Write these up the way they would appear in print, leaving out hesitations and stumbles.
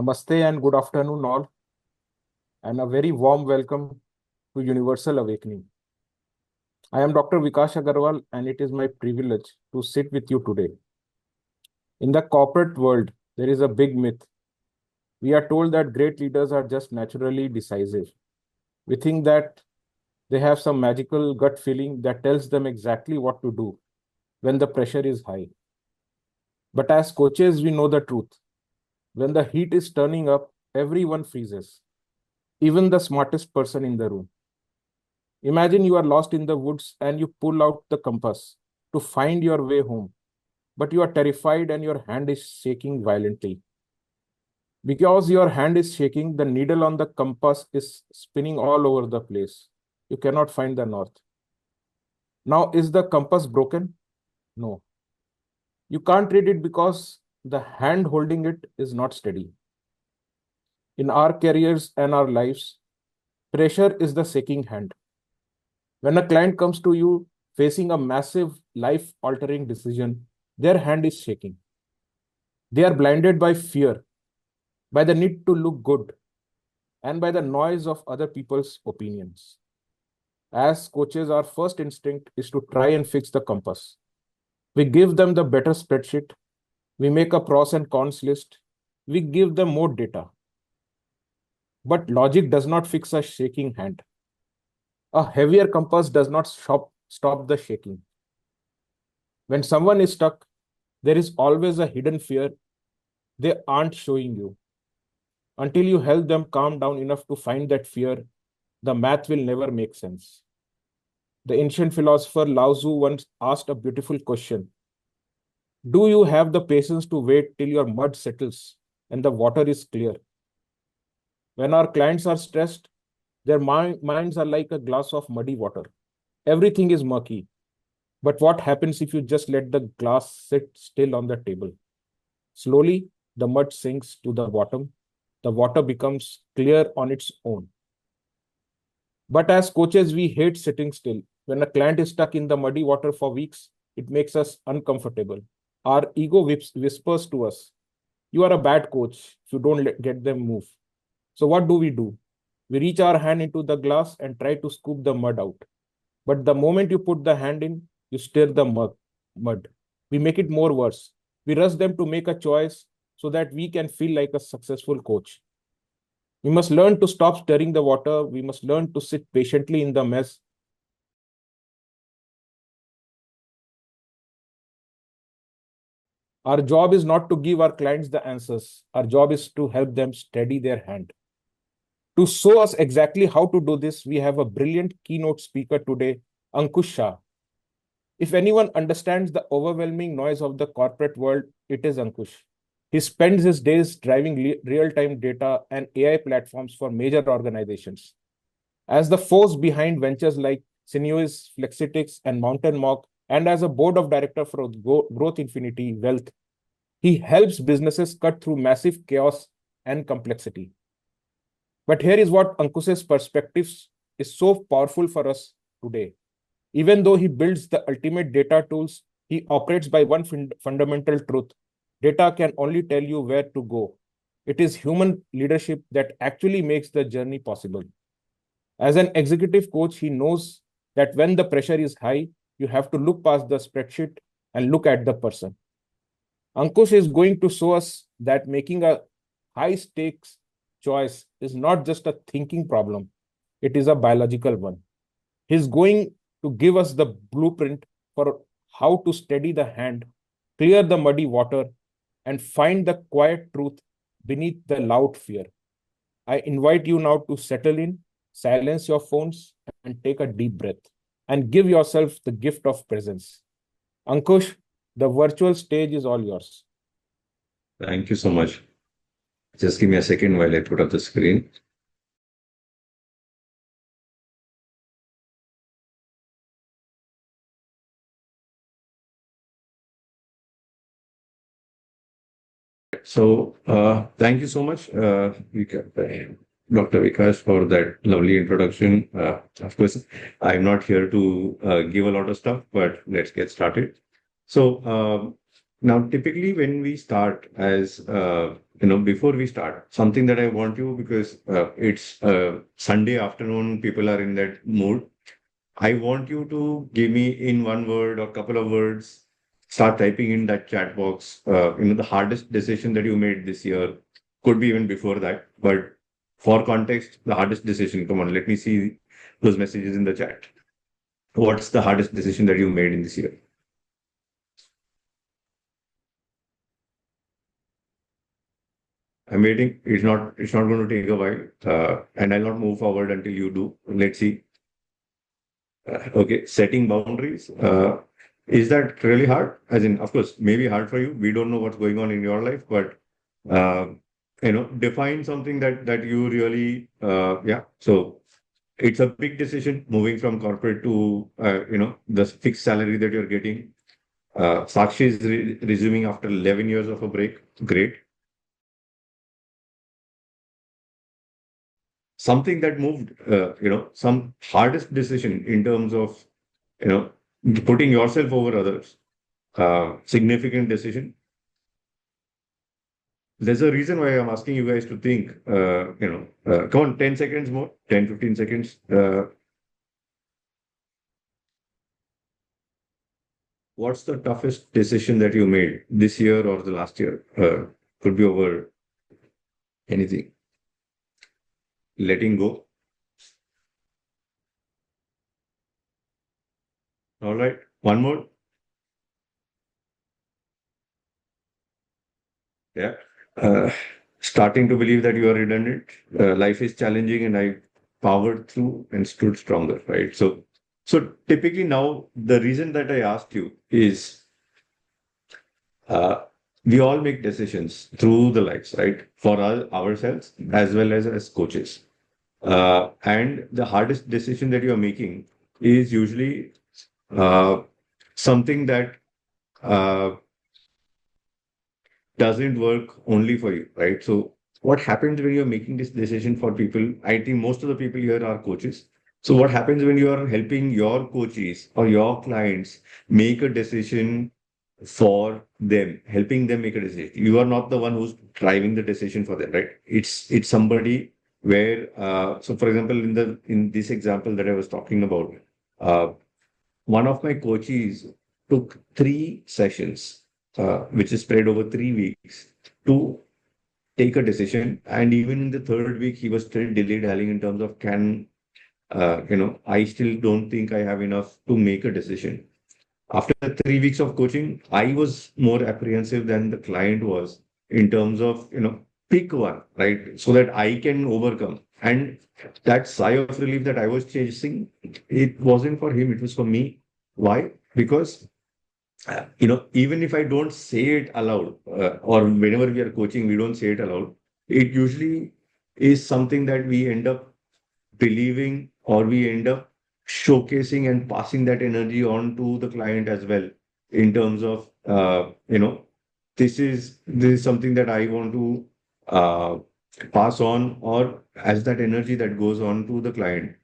Namaste and good afternoon, all, and a very warm welcome to Universal Awakening. I am Dr. Vikash Agarwal, and it is my privilege to sit with you today. In the corporate world, there is a big myth. We are told that great leaders are just naturally decisive. We think that they have some magical gut feeling that tells them exactly what to do when the pressure is high. But as coaches, we know the truth. When the heat is turning up, everyone freezes, even the smartest person in the room. Imagine you are lost in the woods and you pull out the compass to find your way home, but you are terrified and your hand is shaking violently. Because your hand is shaking, the needle on the compass is spinning all over the place. You cannot find the north. Now, is the compass broken? No. You can't read it because the hand holding it is not steady. In our careers and our lives, pressure is the shaking hand. When a client comes to you facing a massive life altering decision, their hand is shaking. They are blinded by fear, by the need to look good, and by the noise of other people's opinions. As coaches, our first instinct is to try and fix the compass. We give them the better spreadsheet, we make a pros and cons list, we give them more data. But logic does not fix a shaking hand. A heavier compass does not stop the shaking. When someone is stuck, there is always a hidden fear they aren't showing you. Until you help them calm down enough to find that fear, the math will never make sense. The ancient philosopher Lao Tzu once asked a beautiful question. Do you have the patience to wait till your mud settles and the water is clear? When our clients are stressed, their minds are like a glass of muddy water. Everything is murky. But what happens if you just let the glass sit still on the table? Slowly, the mud sinks to the bottom. The water becomes clear on its own. But as coaches, we hate sitting still. When a client is stuck in the muddy water for weeks, it makes us uncomfortable. Our ego whispers to us, you are a bad coach if you don't get them move. So what do? We reach our hand into the glass and try to scoop the mud out. But the moment you put the hand in, you stir the mud. We make it more worse. We rush them to make a choice so that we can feel like a successful coach. We must learn to stop stirring the water. We must learn to sit patiently in the mess. Our job is not to give our clients the answers. Our job is to help them steady their hand. To show us exactly how to do this, we have a brilliant keynote speaker today, Ankush Shah. If anyone understands the overwhelming noise of the corporate world, it is Ankush. He spends his days driving real-time data and AI platforms for major organizations. As the force behind ventures like Sinuous, Flexitics, and Mountain Mock, and as a board of director for Growth Infinity Wealth, he helps businesses cut through massive chaos and complexity. But here is what Ankush's perspectives is so powerful for us today. Even though he builds the ultimate data tools, he operates by one fundamental truth. Data can only tell you where to go. It is human leadership that actually makes the journey possible. As an executive coach, he knows that when the pressure is high, you have to look past the spreadsheet and look at the person. Ankush is going to show us that making a high stakes choice is not just a thinking problem, it is a biological one. He's going to give us the blueprint for how to steady the hand, clear the muddy water, and find the quiet truth beneath the loud fear. I invite you now to settle in, silence your phones, and take a deep breath, and give yourself the gift of presence. Ankush, the virtual stage is all yours. Thank you so much. Just give me a second while I put up the screen. So, thank you so much, Dr. Vikas, for that lovely introduction. Of course, I'm not here to give a lot of stuff, but let's get started. So, now typically when we start as before we start, something that I want you, because it's Sunday afternoon, people are in that mood. I want you to give me in one word or couple of words, start typing in that chat box, the hardest decision that you made this year, could be even before that. But for context, the hardest decision, come on, let me see those messages in the chat. What's the hardest decision that you made in this year? I'm waiting. It's not going to take a while. And I'll not move forward until you do. Let's see. Okay, setting boundaries. Is that really hard? As in, of course, maybe hard for you. We don't know what's going on in your life, but uh, define something that you really, yeah. So it's a big decision moving from corporate to, the fixed salary that you're getting. Sakshi is resuming after 11 years of a break. Great. Something that moved, some hardest decision in terms of, you know, putting yourself over others. Significant decision. There's a reason why I'm asking you guys to think, come on, 10 seconds more, 10, 15 seconds. What's the toughest decision that you made this year or the last year? Could be over anything. Letting go. All right. One more. Yeah. Uh, Starting to believe that you are redundant. Life is challenging and I powered through and stood stronger, right? So typically now the reason that I asked you is uh, we all make decisions through the lives, right? For ourselves as well as coaches. And the hardest decision that you're making is usually uh, something that uh, doesn't work only for you, right? So what happens when you're making this decision for people? I think most of the people here are coaches. So what happens when you are helping your coaches or your clients make a decision for them, helping them make a decision? You are not the one who's driving the decision for them, right? It's somebody where so for example, in this example that I was talking about, uh, one of my coaches took 3 sessions, which is spread over 3 weeks, to take a decision. And even in the third week, he was still dilly-dallying in terms of I still don't think I have enough to make a decision. After 3 weeks of coaching, I was more apprehensive than the client was in terms of, pick one, right? So that I can overcome. And that sigh of relief that I was chasing, it wasn't for him, it was for me. Why? Because, even if I don't say it aloud, or whenever we are coaching, we don't say it aloud, it usually is something that we end up believing, or we end up showcasing and passing that energy on to the client as well, in terms of this is something that I want to uh, pass on, or as that energy that goes on to the client.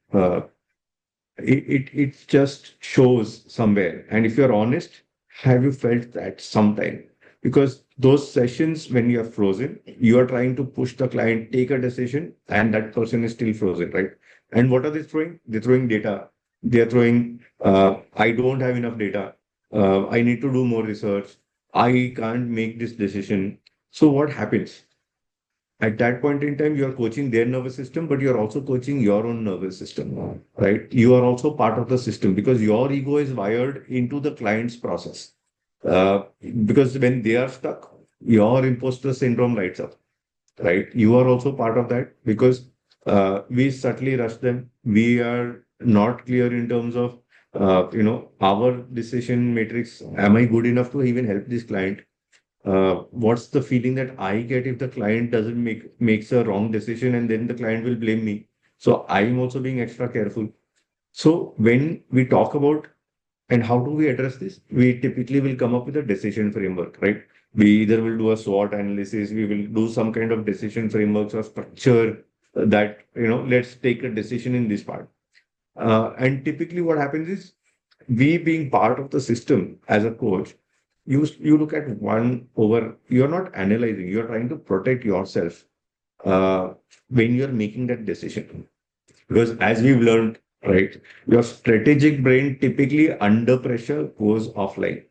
It just shows somewhere. And if you're honest, have you felt that sometime? Because those sessions when you are frozen, you are trying to push the client, take a decision, and that person is still frozen, right? And what are they throwing? They're throwing data. They're throwing, I don't have enough data. I need to do more research. I can't make this decision. So what happens? At that point in time, you are coaching their nervous system, but you're also coaching your own nervous system, right? You are also part of the system because your ego is wired into the client's process. Uh, because when they are stuck, your imposter syndrome lights up, right? You are also part of that because we subtly rush them. We are not clear in terms of, our decision matrix. Am I good enough to even help this client? What's the feeling that I get if the client doesn't makes a wrong decision, and then the client will blame me. So I'm also being extra careful. So when we talk about and how do we address this, we typically will come up with a decision framework, right? We either will do a SWOT analysis, we will do some kind of decision frameworks or structure that, let's take a decision in this part. And typically what happens is we being part of the system as a coach, you look at one over, you're not analyzing, you're trying to protect yourself uh, when you're making that decision. Because as we've learned, right, your strategic brain typically under pressure goes offline.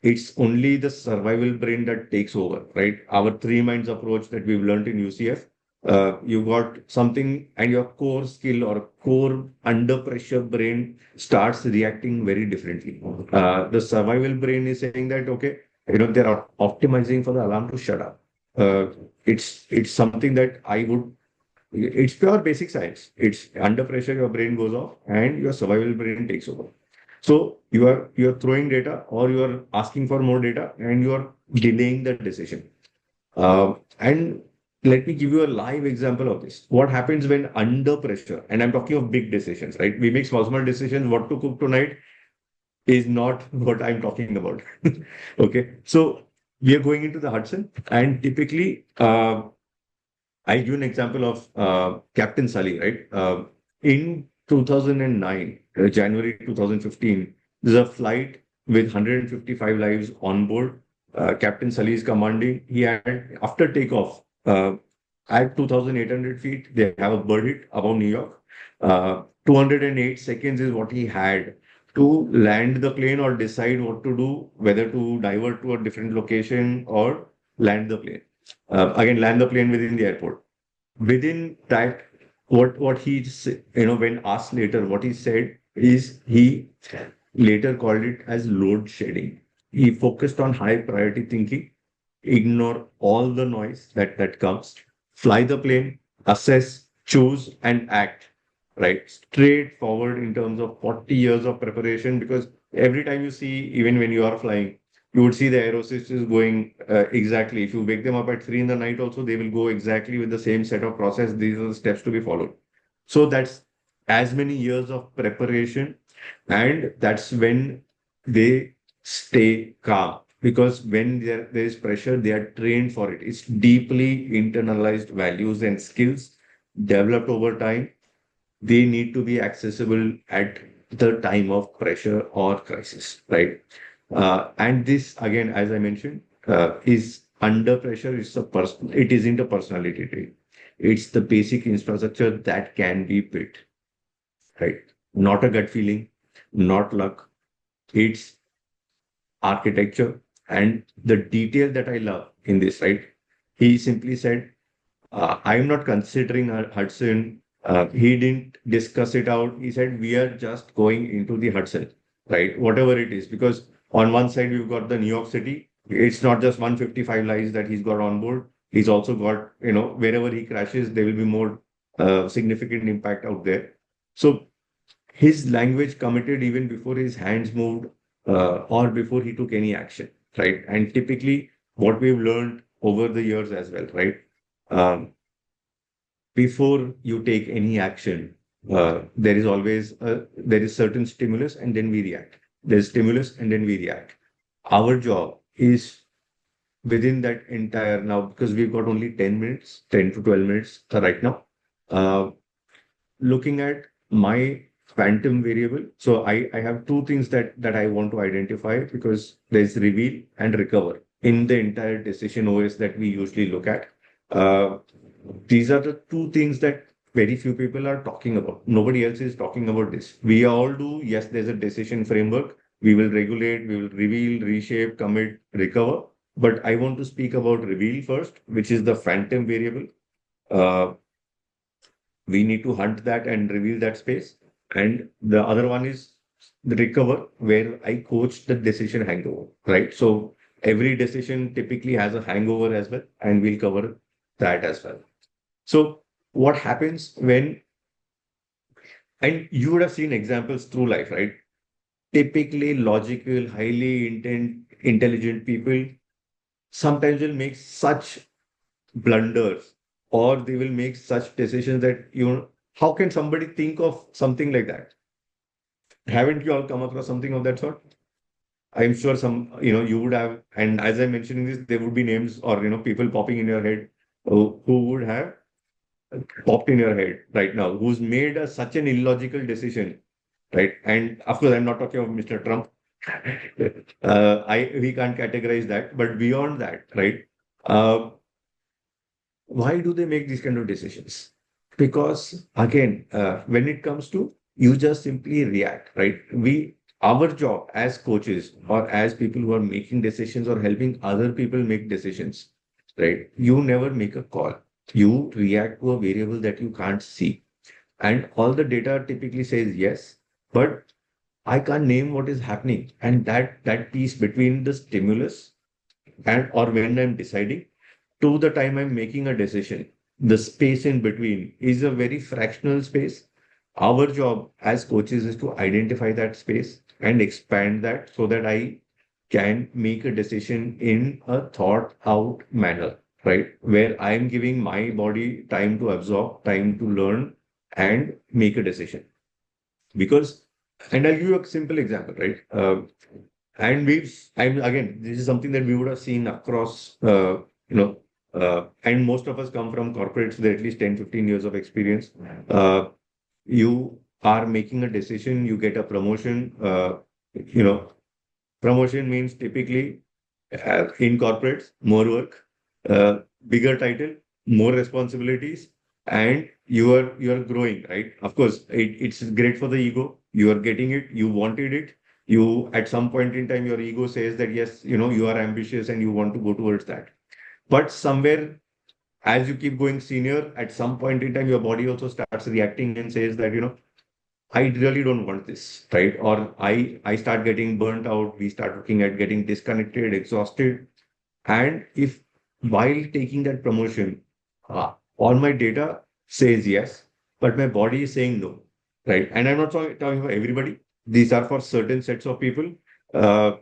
It's only the survival brain that takes over, right? Our three minds approach that we've learned in UCF, you got something and your core skill or core under pressure brain starts reacting very differently. The survival brain is saying that, okay, they're optimizing for the alarm to shut up. Uh, it's something that I would it's pure basic science. It's under pressure, your brain goes off and your survival brain takes over. So you're throwing data or you're asking for more data and you're delaying the decision. And let me give you a live example of this. What happens when under pressure, and I'm talking of big decisions, right? We make small, small decisions. What to cook tonight is not what I'm talking about. Okay. So we are going into the Hudson and typically, I give an example of Captain Sully, right? In 2009, January 2015, there's a flight with 155 lives on board. Captain Sully is commanding. He had, after takeoff, at 2,800 feet, they have a bird hit above New York. 208 seconds is what he had to land the plane or decide what to do, whether to divert to a different location or land the plane. Again, land the plane within the airport. Within that, what he when asked later, what he said is he later called it as load shedding. He focused on high priority thinking, ignore all the noise that comes, fly the plane, assess, choose, and act. Right, straightforward in terms of 40 years of preparation. Because every time you see, even when you are flying, you would see the aerosys going exactly. If you wake them up at 3 in the night, also they will go exactly with the same set of process. These are the steps to be followed. So that's as many years of preparation, and that's when they stay calm. Because when there is pressure, they are trained for it. It's deeply internalized values and skills developed over time. They need to be accessible at the time of pressure or crisis, right? And this, again, as I mentioned, is under pressure. It isn't a personality trait. It's the basic infrastructure that can be built, right? Not a gut feeling, not luck. It's architecture. And the detail that I love in this, right? He simply said, I'm not considering Hudson. He didn't discuss it out. He said, we are just going into the Hudson, right? Whatever it is. Because on one side, we've got the New York City. It's not just 155 lives that he's got on board. He's also got, wherever he crashes, there will be more significant impact out there. So his language committed even before his hands moved or before he took any action, right? And typically, what we've learned over the years as well, right? Um, Before you take any action, there is certain stimulus and then we react. There's stimulus and then we react. Our job is within that entire now, because we've got only 10 minutes, 10 to 12 minutes right now. Uh, Looking at my phantom variable. So I have two things that I want to identify, because there's reveal and recover in the entire decision OS that we usually look at. Uh, these are the two things that very few people are talking about. Nobody else is talking about this. We all do. Yes, there's a decision framework. We will regulate, we will reveal, reshape, commit, recover. But I want to speak about reveal first, which is the phantom variable. Uh, we need to hunt that and reveal that space. And the other one is the recover, where I coach the decision hangover, right? So every decision typically has a hangover as well, and we'll cover that as well. So what happens when, and you would have seen examples through life, right? Typically logical, highly intelligent people sometimes will make such blunders, or they will make such decisions that, how can somebody think of something like that? Haven't you all come across something of that sort? I'm sure you would have. And as I mentioned in this, there would be names or, people popping in your head who would have popped in your head right now, who's made such an illogical decision, right? And of course, I'm not talking of Mr. Trump. We can't categorize that, but beyond that, right? Uh, why do they make these kind of decisions? Because again, when it comes to you just simply react, right? Our job as coaches or as people who are making decisions or helping other people make decisions, right? You never make a call. You react to a variable that you can't see. And all the data typically says yes, but I can't name what is happening. And that piece between the stimulus and or when I'm deciding to the time I'm making a decision, the space in between is a very fractional space. Our job as coaches is to identify that space and expand that so that I can make a decision in a thought out manner, right? Where I'm giving my body time to absorb, time to learn, and make a decision. Because, and I'll give you a simple example, right? I'm again, this is something that we would have seen across, and most of us come from corporates with at least 10, 15 years of experience. Uh, you are making a decision, you get a promotion, you know, promotion means typically in corporates, more work, bigger title, more responsibilities, and you are growing, right? Of course, it's great for the ego. You are getting it, you wanted it. You at some point in time, your ego says that yes, you are ambitious and you want to go towards that. But somewhere, as you keep going senior, at some point in time, your body also starts reacting and says that, I really don't want this, right? Or I start getting burnt out. We start looking at getting disconnected, exhausted. And if while taking that promotion, all my data says yes, but my body is saying no, right? And I'm not talking about everybody. These are for certain sets of people, uh,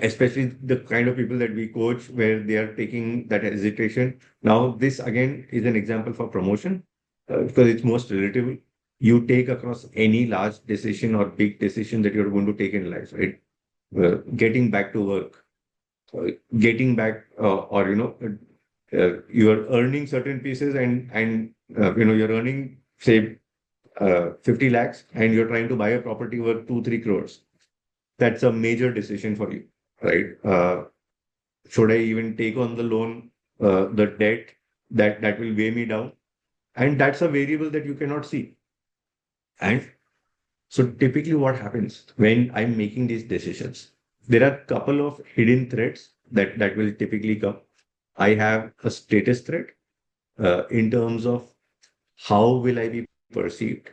especially the kind of people that we coach where they are taking that hesitation. Now, this again is an example for promotion because it's most relatable. You take across any large decision or big decision that you're going to take in life, right? Getting back to work, getting back, or you're earning certain pieces and you're earning say 50 lakhs and you're trying to buy a property worth 2 3 crores. That's a major decision for you, right? Should I even take on the loan, the debt that will weigh me down? And that's a variable that you cannot see. And so typically what happens when I'm making these decisions, there are a couple of hidden threats that will typically come. I have a status threat in terms of how will I be perceived?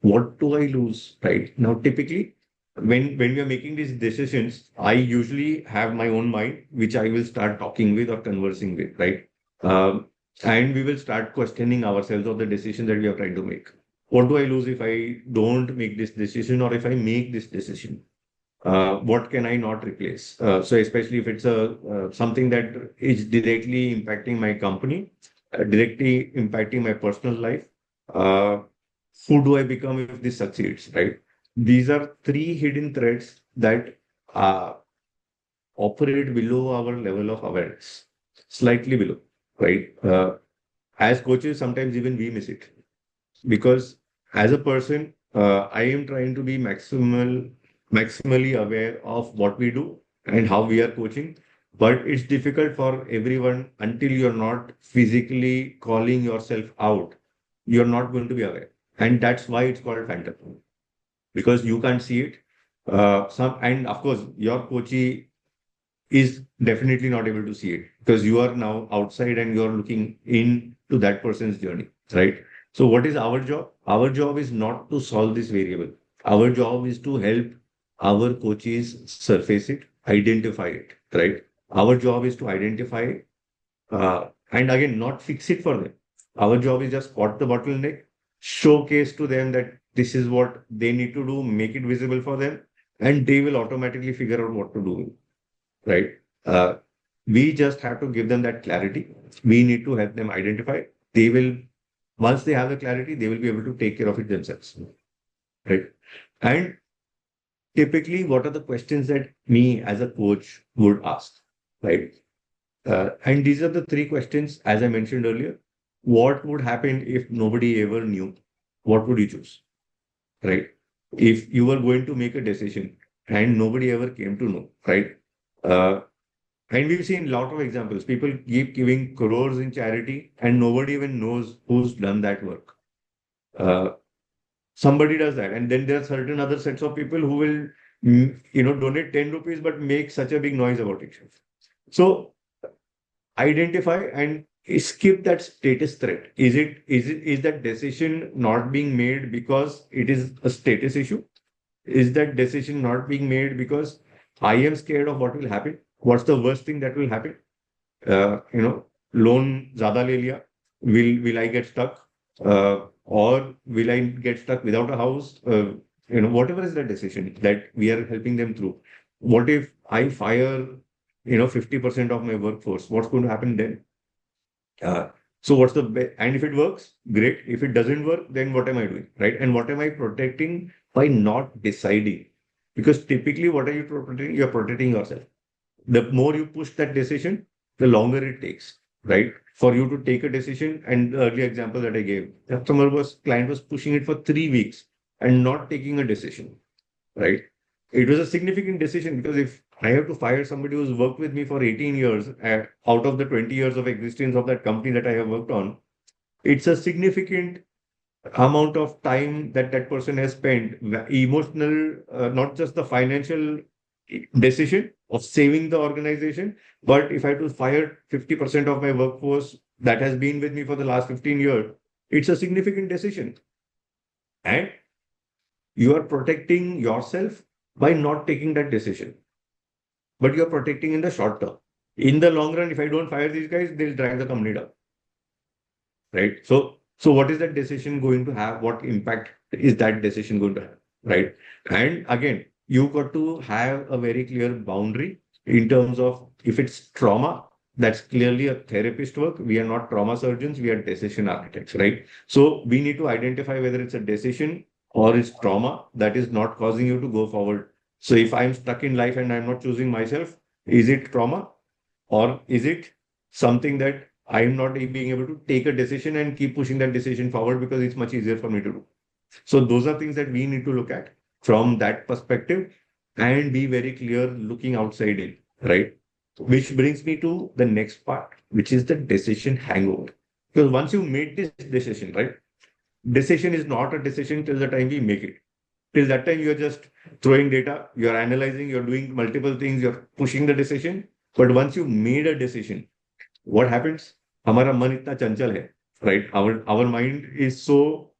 What do I lose? Right now, typically, when we are making these decisions, I usually have my own mind, which I will start talking with or conversing with, right? Um, and we will start questioning ourselves of the decision that we are trying to make. What do I lose if I don't make this decision, or if I make this decision? What can I not replace? So especially if it's a something that is directly impacting my company, directly impacting my personal life, uh, who do I become if this succeeds? Right? These are three hidden threats that uh, operate below our level of awareness, slightly below. Right? As coaches, sometimes even we miss it because as a person, I am trying to be maximally aware of what we do and how we are coaching. But it's difficult for everyone until you're not physically calling yourself out. You're not going to be aware, and that's why it's called phantom because you can't see it. And of course, your coachee is definitely not able to see it because you are now outside and you're looking into that person's journey, right? So, what is our job? Our job is not to solve this variable. Our job is to help our coaches surface it, identify it, right? Our job is to identify and again, not fix it for them. Our job is just spot the bottleneck, showcase to them that this is what they need to do, make it visible for them, and they will automatically figure out what to do, right? Uh, we just have to give them that clarity. We need to help them identify. They will, once they have the clarity, they will be able to take care of it themselves, right? And typically, what are the questions that me as a coach would ask, right? And these are the three questions, as I mentioned earlier. What would happen if nobody ever knew? What would you choose, right? If you were going to make a decision and nobody ever came to know, right? Uh, and we've seen a lot of examples. People keep giving crores in charity, and nobody even knows who's done that work. Uh, Somebody does that, and then there are certain other sets of people who will, donate 10 rupees but make such a big noise about it. So identify and skip that status threat. Is that decision not being made because it is a status issue? Is that decision not being made because I am scared of what will happen? What's the worst thing that will happen? Loan ज़्यादा ले लिया, will I get stuck, or will I get stuck without a house? Whatever is the decision that we are helping them through. What if I fire 50% of my workforce? What's going to happen then? Uh, so what's and if it works, great. If it doesn't work, then what am I doing, right? And what am I protecting by not deciding? Because typically, what are you protecting? You're protecting yourself. The more you push that decision, the longer it takes, right? For you to take a decision. And the earlier example that I gave, client was pushing it for 3 weeks and not taking a decision, right? It was a significant decision because if I have to fire somebody who's worked with me for 18 years out of the 20 years of existence of that company that I have worked on, it's a significant amount of time that that person has spent, emotional, not just the financial decision of saving the organization, but if I have to fire 50% of my workforce that has been with me for the last 15 years, it's a significant decision. And you are protecting yourself by not taking that decision, but you're protecting in the short term. In the long run, if I don't fire these guys, they'll drag the company down, right? So what is that decision going to have? What impact is that decision going to have, right? And again, you got to have a very clear boundary in terms of if it's trauma, that's clearly a therapist work. We are not trauma surgeons, we are decision architects, right? So we need to identify whether it's a decision or it's trauma that is not causing you to go forward. So if I'm stuck in life and I'm not choosing myself, is it trauma or is it something that I'm not being able to take a decision and keep pushing that decision forward because it's much easier for me to do? So those are things that we need to look at from that perspective and be very clear looking outside in, right? Which brings me to the next part, which is the decision hangover. Because once you made this decision, right? Decision is not a decision till the time we make it. Till that time, you're just throwing data, you're analyzing, you're doing multiple things, you're pushing the decision. But once you made a decision, what happens? हमारा मन इतना चंचल है, right? Our mind is so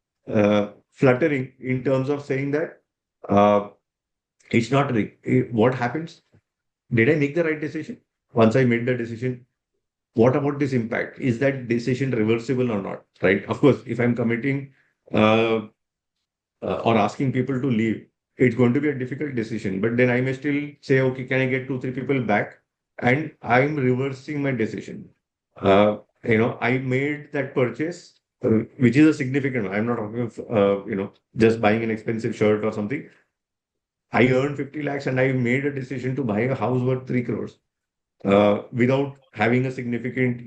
fluttering in terms of saying that uh, it's not real. What happens? Did I make the right decision? Once I made the decision, what about this impact? Is that decision reversible or not? Right? Of course, if I'm committing uh, or asking people to leave, it's going to be a difficult decision. But then I may still say, okay, can I get two, three people back? And I'm reversing my decision. I made that purchase, which is a significant one. I'm not talking of, just buying an expensive shirt or something. I earned 50 lakhs and I made a decision to buy a house worth 3 crores without having a significant,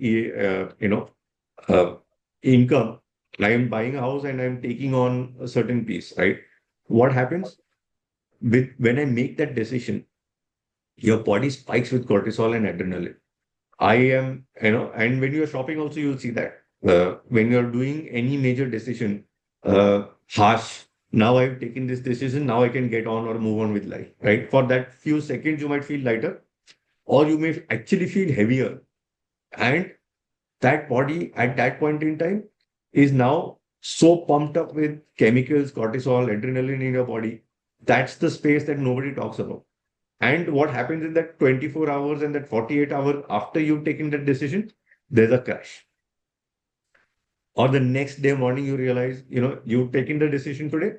uh, income. I am buying a house and I'm taking on a certain piece, right? What happens when I make that decision? Your body spikes with cortisol and adrenaline. And when you're shopping also, you'll see that. When you're doing any major decision, harsh, now I've taken this decision, now I can get on or move on with life, right? For that few seconds, you might feel lighter, or you may actually feel heavier. And that body at that point in time is now so pumped up with chemicals, cortisol, adrenaline in your body. That's the space that nobody talks about. And what happens in that 24 hours and that 48 hours after you've taken that decision, there's a crash. Or the next day morning, you realize, you've taken the decision today.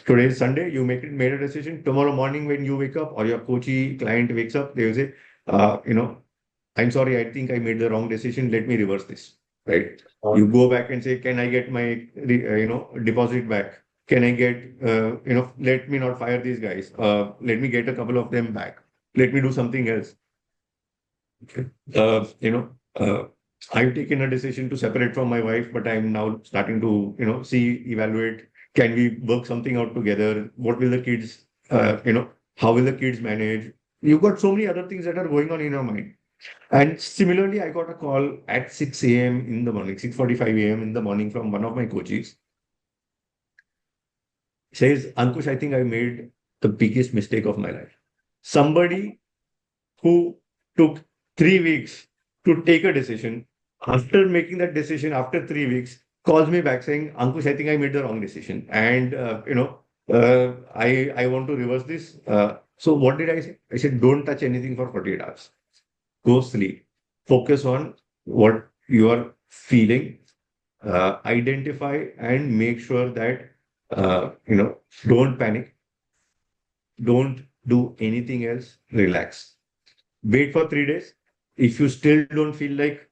Today is Sunday, made a decision. Tomorrow morning, when you wake up or your coachy client wakes up, they will say, uh, you know, I'm sorry, I think I made the wrong decision. Let me reverse this. Right? You go back and say, can I get my, deposit back? Can I get, let me not fire these guys. Let me get a couple of them back. Let me do something else. Okay. Uh, you know, uh, I've taken a decision to separate from my wife, but I'm now starting to, evaluate. Can we work something out together? What will the kids, How will the kids manage? You've got so many other things that are going on in your mind. And similarly, I got a call at 6 a.m. in the morning, 6:45 a.m. in the morning from one of my coaches. Says, Ankush, I think I made the biggest mistake of my life. Somebody who took 3 weeks to take a decision, after making that decision after 3 weeks, calls me back saying, Ankush, I think I made the wrong decision. And, I want to reverse this. So what did I say? I said, don't touch anything for 48 hours. Go sleep. Focus on what you are feeling. Identify and make sure that, don't panic. Don't do anything else. Relax. Wait for 3 days. If you still don't feel like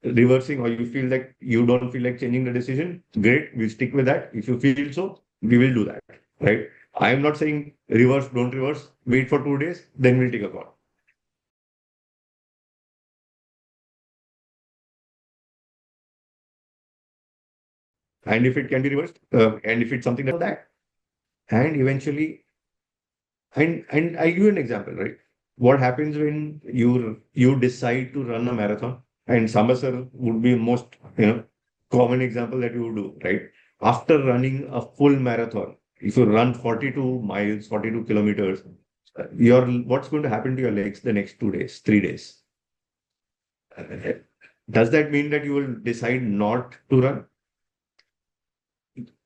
reversing or you feel like you don't feel like changing the decision, great, we'll stick with that. If you feel so, we will do that. Right? I am not saying reverse, don't reverse. Wait for 2 days, then we'll take a call. And if it can be reversed, and if it's something that, and eventually, and I give you an example, right? What happens when you decide to run a marathon? And Sambasar would be most common example that you would do, right? After running a full marathon, if you run 42 miles, 42 kilometers, your what's going to happen to your legs the next 2 days, 3 days? Uh, Does that mean that you will decide not to run?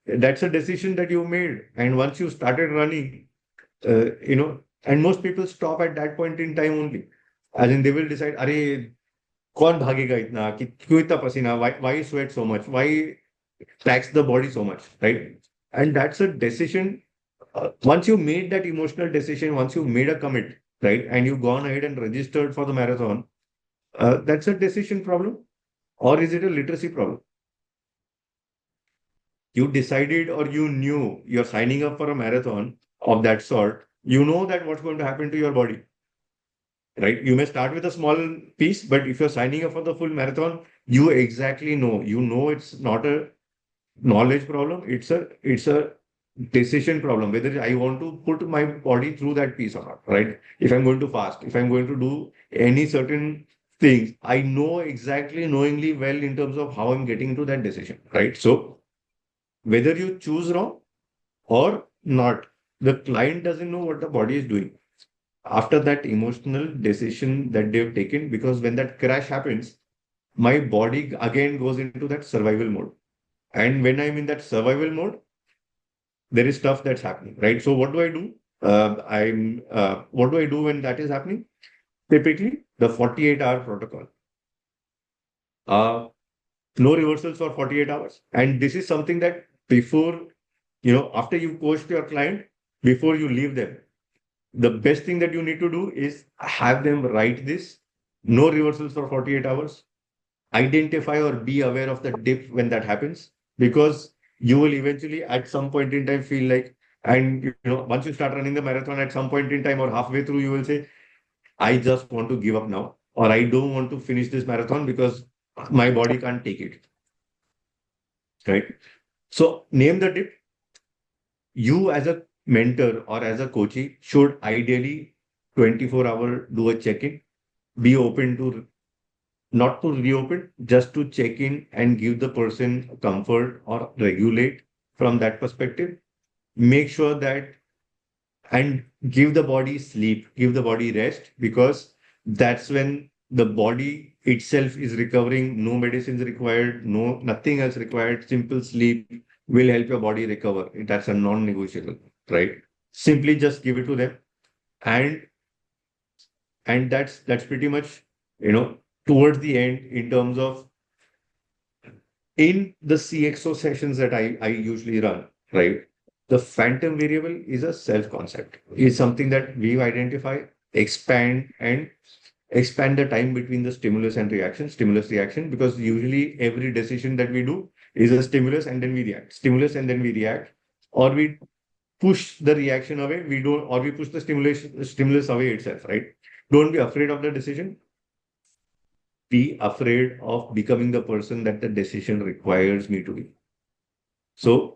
That's a decision that you made. And once you started running, and most people stop at that point in time only. As in, they will decide, अरे कौन भागेगा इतना कि क्यों इतना पसीना? Why sweat so much? Why tax the body so much? Right? And that's a decision. Once you made that emotional decision, once you made a commit, right, and you've gone ahead and registered for the marathon, that's a decision problem, or is it a literacy problem? You decided or you knew you're signing up for a marathon of that sort, you know that what's going to happen to your body, right? You may start with a small piece, but if you're signing up for the full marathon, you exactly know, it's not a knowledge problem, it's a decision problem, whether I want to put my body through that piece or not, right? If I'm going to fast, if I'm going to do any certain things, I know exactly knowingly well in terms of how I'm getting to that decision, right? So whether you choose wrong or not, the client doesn't know what the body is doing after that emotional decision that they've taken. Because when that crash happens, my body again goes into that survival mode. And when I'm in that survival mode, there is stuff that's happening, right? So what do I do? What do I do when that is happening? Typically, the 48-hour protocol. Uh, no reversals for 48 hours. And this is something that before, after you coach your client, before you leave them, the best thing that you need to do is have them write this, no reversals for 48 hours, identify or be aware of the dip when that happens, because you will eventually at some point in time feel like, and once you start running the marathon, at some point in time or halfway through, you will say, I just want to give up now, or I don't want to finish this marathon because my body can't take it, right? So name the dip. You as a mentor or as a coachee should ideally 24-hour do a check-in, be open to, not to reopen, just to check in and give the person comfort or regulate from that perspective. Make sure that, and give the body sleep, give the body rest, because that's when the body itself is recovering. No medicines required, no nothing else required. Simple sleep will help your body recover. That's a non-negotiable, right? Simply just give it to them, and that's pretty much towards the end in terms of, in the CXO sessions that I usually run, right? The phantom variable is a self concept. It's something that we identify, expand the time between the stimulus reaction, because usually every decision that we do is a stimulus and then we react, stimulus and then we react, or we push the reaction away, we don't, or we push the stimulus away itself, right? Don't be afraid of the decision. Be afraid of becoming the person that the decision requires me to be. So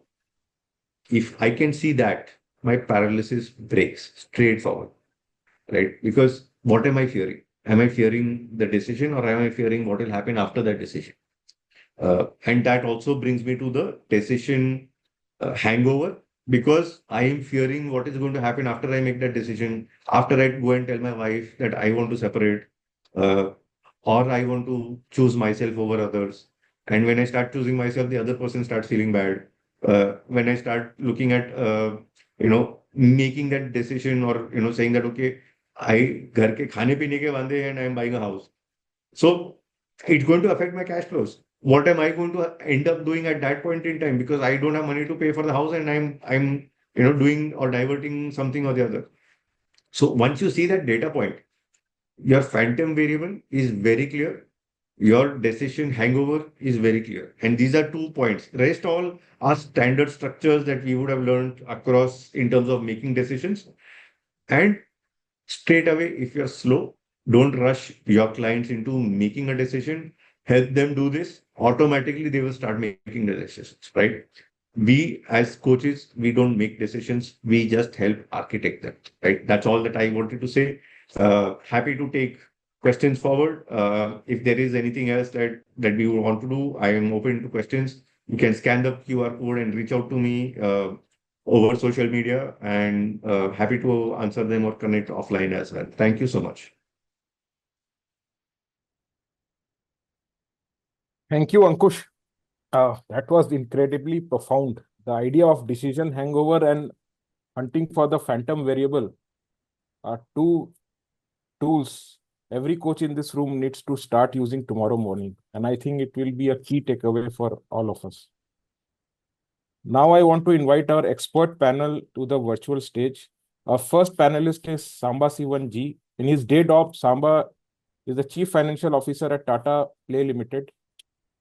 if I can see that, my paralysis breaks straightforward, right? Because what am I fearing? Am I fearing the decision or am I fearing what will happen after that decision? And that also brings me to the decision hangover because I am fearing what is going to happen after I make that decision, after I go and tell my wife that I want to separate, uh, or I want to choose myself over others. And when I start choosing myself, the other person starts feeling bad. When I start looking at, making that decision or, saying that, okay, I घर के खाने पीने के वांदे and I am buying a house. So it's going to affect my cash flows. What am I going to end up doing at that point in time? Because I don't have money to pay for the house and I'm doing or diverting something or the other. So once you see that data point, your phantom variable is very clear. Your decision hangover is very clear. And these are 2 points. Rest all are standard structures that we would have learned across in terms of making decisions. And straight away, if you're slow, don't rush your clients into making a decision. Help them do this. Automatically, they will start making the decisions, right? We as coaches, we don't make decisions. We just help architect them, right? That's all that I wanted to say. Happy to take questions forward. If there is anything else that we would want to do, I am open to questions. You can scan the QR code and reach out to me. Over social media and happy to answer them or connect offline as well. Thank you so much. Thank you, Ankush. That was incredibly profound. The idea of decision hangover and hunting for the phantom variable are two tools every coach in this room needs to start using tomorrow morning. And I think it will be a key takeaway for all of us. Now, I want to invite our expert panel to the virtual stage. Our first panelist is Samba Sivan G. In his day job, Samba is the Chief Financial Officer at Tata Play Limited.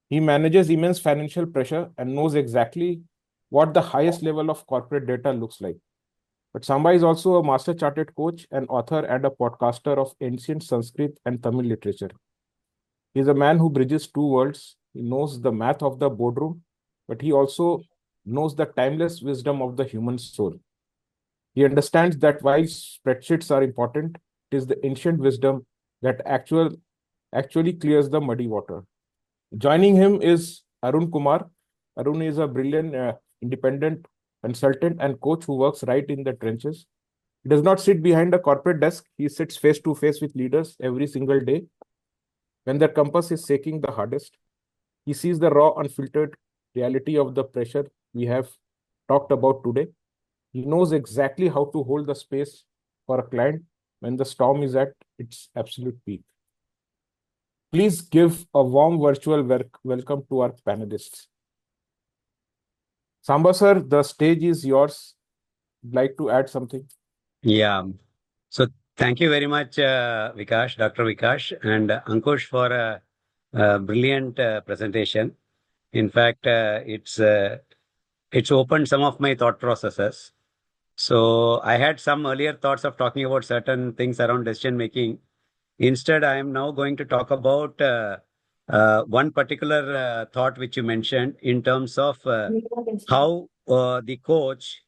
He manages immense financial pressure and knows exactly what the highest level of corporate data looks like. But Samba is also a master chartered coach, an author, and a podcaster of ancient Sanskrit and Tamil literature. He is a man who bridges two worlds. He knows the math of the boardroom, but he also knows the timeless wisdom of the human soul. He understands that while spreadsheets are important, it is the ancient wisdom that actually clears the muddy water. Joining him is Arun Kumar. Arun is a brilliant independent consultant and coach who works right in the trenches. He does not sit behind a corporate desk. He sits face to face with leaders every single day when their compass is shaking the hardest. He sees the raw, unfiltered reality of the pressure we have talked about today. He knows exactly how to hold the space for a client when the storm is at its absolute peak. Please give a warm virtual welcome to our panelists. Samba sir, the stage is yours. Like to add something? Yeah. So thank you very much, Vikash, Dr. Vikash, and Ankush for a brilliant presentation. In fact, it's opened some of my thought processes. So I had some earlier thoughts of talking about certain things around decision making. Instead, I am now going to talk about one particular thought which you mentioned in terms of how the coach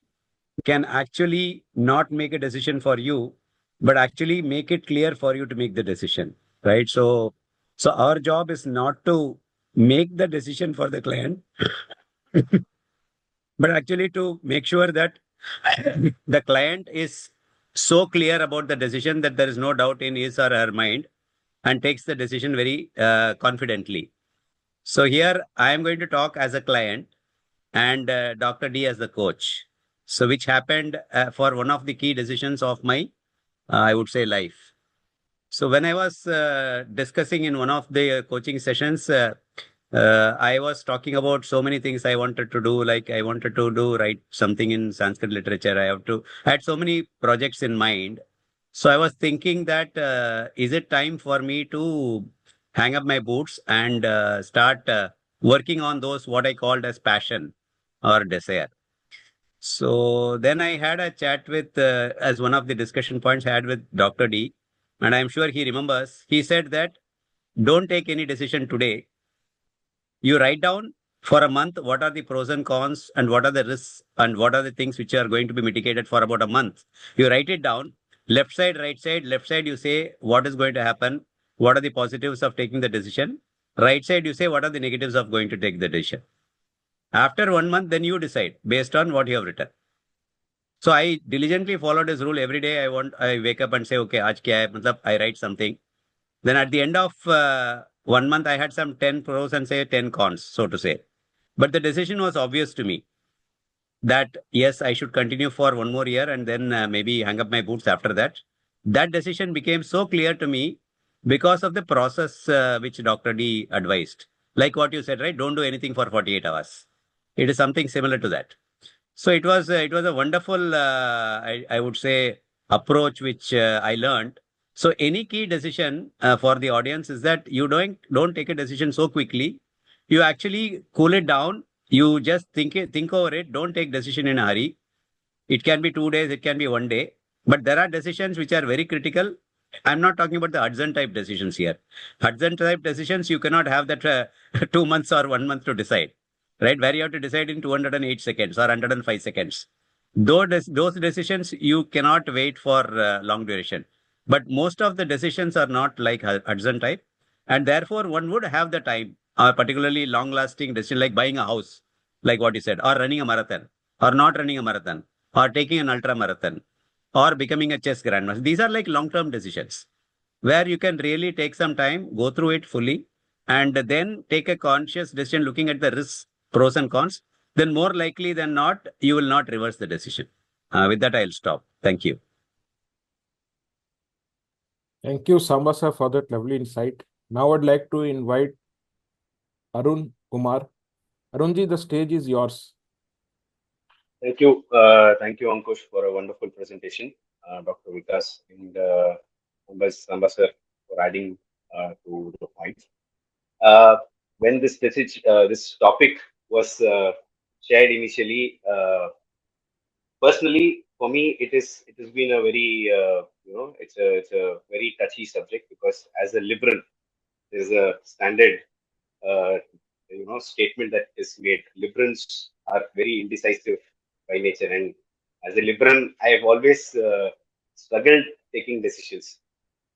can actually not make a decision for you, but actually make it clear for you to make the decision, right? So our job is not to make the decision for the client, but actually to make sure that the client is so clear about the decision that there is no doubt in his or her mind and takes the decision very confidently. So here I am going to talk as a client and Dr. D as the coach. So which happened for one of the key decisions of my, I would say, life. So when I was discussing in one of the coaching sessions, I was talking about so many things I wanted to do. Like I wanted to write something in Sanskrit literature. I had so many projects in mind. So I was thinking that is it time for me to hang up my boots and start working on those what I called as passion or desire. So then I had a chat with, as one of the discussion points I had with Dr. D, and I'm sure he remembers. He said that don't take any decision today. You write down For a month, what are the pros and cons and what are the risks and what are the things which are going to be mitigated for about a month? You write it down, left side, right side. Left side, you say what is going to happen, what are the positives of taking the decision. Right side, you say what are the negatives of going to take the decision. After 1 month, then you decide based on what you have written. So I diligently followed his rule every day. I wake up and say, okay, aaj kya hai? Matlab, I write something. Then at the end of 1 month, I had some 10 pros and say 10 cons, so to say. But the decision was obvious to me that yes, I should continue for 1 more year and then maybe hang up my boots after that. That decision became so clear to me because of the process which Dr. D advised. Like what you said, right? Don't do anything for 48 hours. It is something similar to that. So it was a wonderful I would say approach which I learned. So any key decision for the audience is that you don't take a decision so quickly. You actually cool it down. You just think over it. Don't take decision in a hurry. It can be 2 days, it can be 1 day, but there are decisions which are very critical. I'm not talking about the Hudson type decisions here. Hudson type decisions, you cannot have that 2 months or 1 month to decide, right? Where you have to decide in 208 seconds or 105 seconds. Those decisions, you cannot wait for long duration. But most of the decisions are not like Hudson type. And therefore, one would have the time, particularly long lasting decision like buying a house, like what you said, or running a marathon, or not running a marathon, or taking an ultra marathon, or becoming a chess grandmaster. These are like long-term decisions where you can really take some time, go through it fully, and then take a conscious decision looking at the risks, pros and cons. Then more likely than not, you will not reverse the decision. With that, I'll stop. Thank you. Thank you, Samba sir, for that lovely insight. Now I'd like to invite Arun Kumar. Arunji, the stage is yours. Thank you, Ankush, for a wonderful presentation, Dr. Vikas and Samba sir for adding to the points. Uh, when this topic was shared initially, personally for me, it has been a very it's a very touchy subject because as a liberal, there is a standard uh, statement that is made. Liberals are very indecisive by nature, and as a liberal, I have always struggled taking decisions.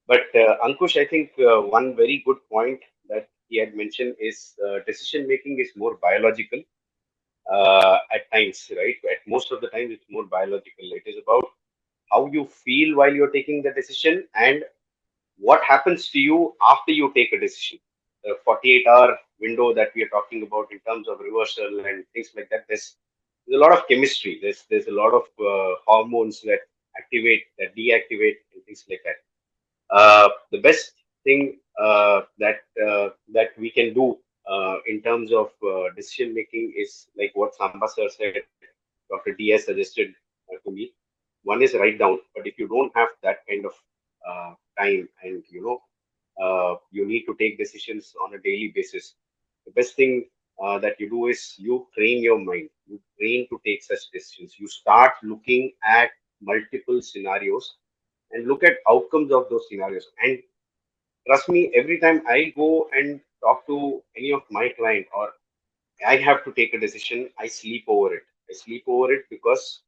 But Ankush, I think one very good point that he had mentioned is decision making is more biological at times, right? At most of the times, it's more biological. It is about how you feel while you're taking the decision and what happens to you after you take a decision. The 48-hour window that we are talking about in terms of reversal and things like that, there's a lot of chemistry. There's a lot of hormones that activate, that deactivate, and things like that. The best thing that we can do in terms of decision making is like what Samba sir said, Dr. DS suggested to me. One is write down, but if you don't have that kind of time and you need to take decisions on a daily basis, the best thing that you do is you train your mind. You train to take such decisions. You start looking at multiple scenarios and look at outcomes of those scenarios. And trust me, every time I go and talk to any of my client or I have to take a decision, I sleep over it. I sleep over it because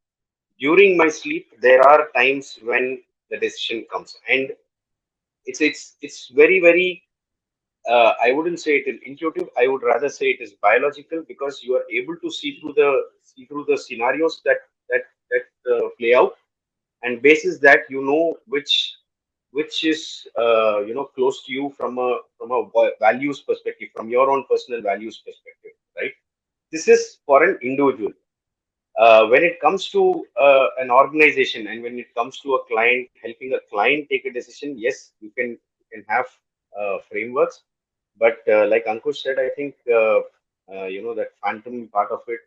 during my sleep there are times when the decision comes, and it's very very. I wouldn't say it is intuitive. I would rather say it is biological because you are able to see through the scenarios that play out, and basis that which is close to you from a values perspective, from your own personal values perspective, right? This is for an individual. When it comes to an organization and when it comes to a client, helping a client take a decision, yes, you can have frameworks, but like Ankush said, I think that phantom part of it,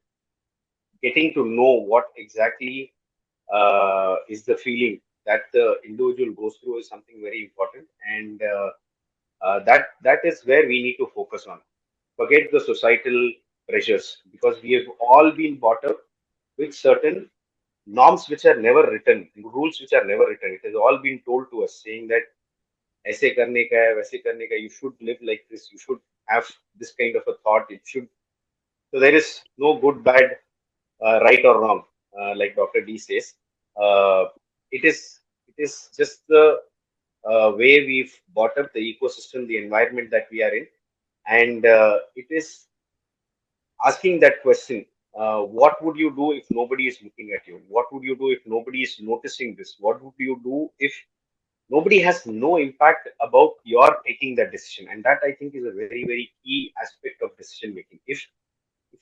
getting to know what exactly is the feeling that the individual goes through is something very important, and that is where we need to focus on. Forget the societal pressures because we have all been brought up with certain norms which are never written, rules which are never written. It has all been told to us, saying that ऐसे करने का है, वैसे करने का, you should live like this, you should have this kind of a thought, it should So there is no good, bad, right or wrong, like Dr. D says. Uh, it is just the way we've brought up the ecosystem, the environment that we are in, and it is asking that question. What would you do if nobody is looking at you? What would you do if nobody is noticing this? What would you do if nobody has no impact about your taking that decision? And that, I think, is a very, very key aspect of decision making. If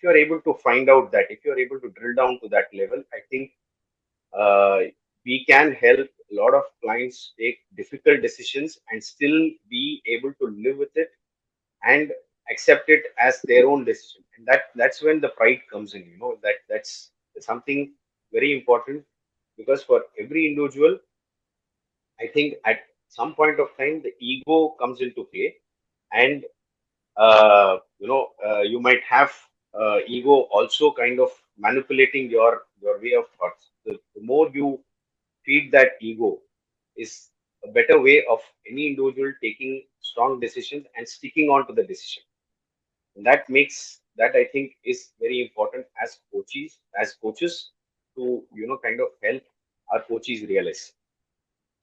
you're able to find out that, if you're able to drill down to that level, I think uh, we can help a lot of clients take difficult decisions and still be able to live with it and accept it as their own decision. And that's when the pride comes in. That's something very important, because for every individual, I think at some point of time the ego comes into play. And you might have ego also kind of manipulating your way of thoughts. The more you feed that ego is a better way of any individual taking strong decisions and sticking on to the decision. And that makes that, I think, is very important as coaches to kind of help our coaches realize.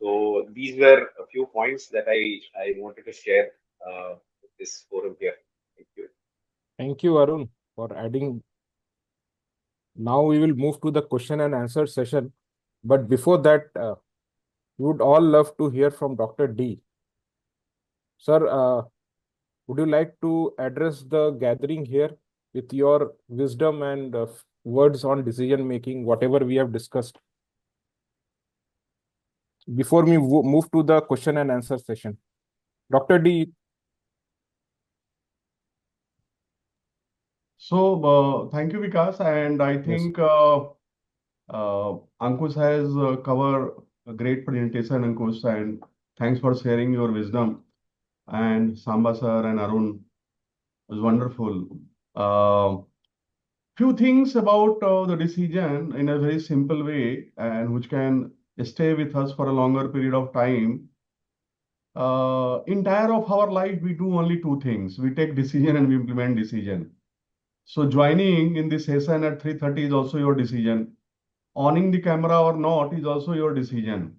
So these were a few points that I wanted to share with this forum here. Thank you. Thank you, Arun, for adding. Now we will move to the question and answer session. But before that, we would all love to hear from Dr. D. Sir, would you like to address the gathering here with your wisdom and words on decision making, whatever we have discussed, before we move to the question and answer session? Dr. D. So, thank you, Vikas. And I Yes. think Ankush has covered a great presentation, Ankush, and thanks for sharing your wisdom. And Samba sir and Arun was wonderful. Few things about the decision in a very simple way, and which can stay with us for a longer period of time. Entire of our life, we do only two things: we take decision and we implement decision. So joining in this session at 3:30 is also your decision. Owning the camera or not is also your decision.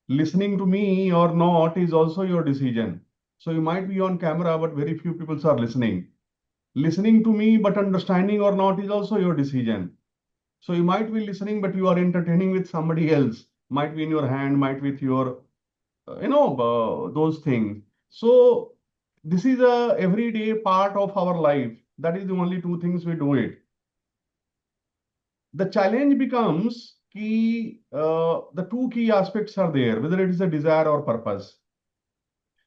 Listening to me or not is also your decision. So you might be on camera, but very few people are listening. Listening to me, but understanding or not is also your decision. So you might be listening, but you are entertaining with somebody else. Might be in your hand, might with your, those things. So this is a everyday part of our life. That is the only two things we do it. The challenge becomes the two key aspects are there, whether it is a desire or purpose.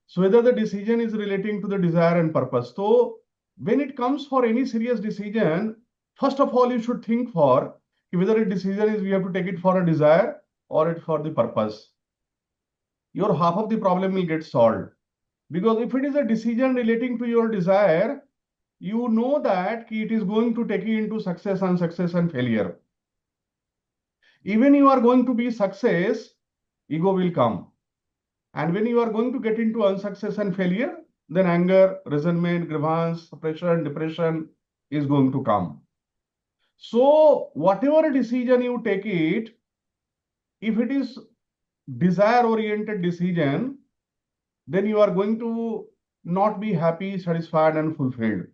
So whether the decision is relating to the desire and purpose. So when it comes for any serious decision, first of all, you should think for whether a decision is we have to take it for a desire or it for the purpose. Your half of the problem will get solved. Because if it is a decision relating to your desire, you know that it is going to take you into success and failure. Even you are going to be success, ego will come. And when you are going to get into unsuccess and failure, then anger, resentment, grievance, suppression, depression is going to come. So whatever decision you take it, if it is desire-oriented decision, then you are going to not be happy, satisfied, and fulfilled.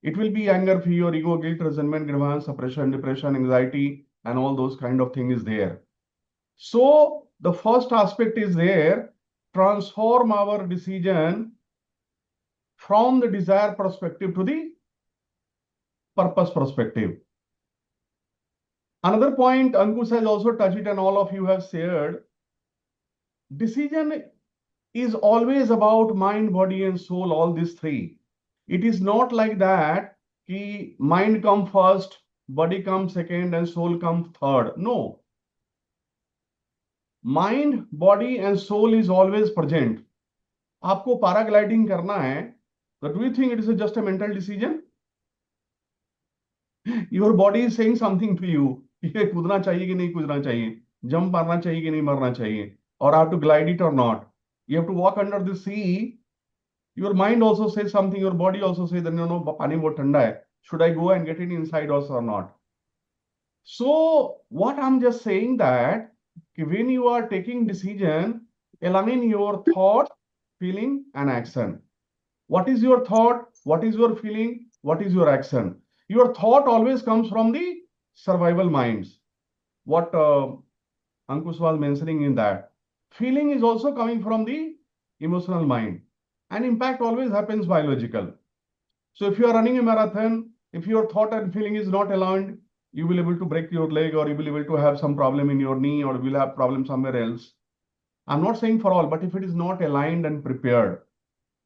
It will be anger, fear, ego, guilt, resentment, grievance, suppression, depression, anxiety, and all those kind of things is there. So the first aspect is there, transform our decision from the desire perspective to the purpose perspective. Another point, Ankush has also touched it and all of you have shared. Decision is always about mind, body, and soul, all these three. It is not like that, mind come first, body come second, and soul come third. No. Mind, body, and soul is always present. आपको paragliding करना है, तो do you think it is just a mental decision? Your body is saying something to you. ये कूदना चाहिए कि नहीं कूदना चाहिए, जंप मारना चाहिए कि नहीं मारना चाहिए, or I have to glide it or not. You have to walk under the sea. Your mind also says something. Your body also says that no, पानी बहुत ठंडा है, Should I go and get it inside us or not? So what I'm just saying that when you are taking decision, align your thought, feeling, and action. What is your thought? What is your feeling? What is your action? Your thought always comes from the survival minds. What Ankush was mentioning in that. Feeling is also coming from the emotional mind. And impact always happens biological. So if you are running a marathon, if your thought and feeling is not aligned, you will able to break your leg, or you will able to have some problem in your knee, or you will have problem somewhere else. I'm not saying for all, but if it is not aligned and prepared.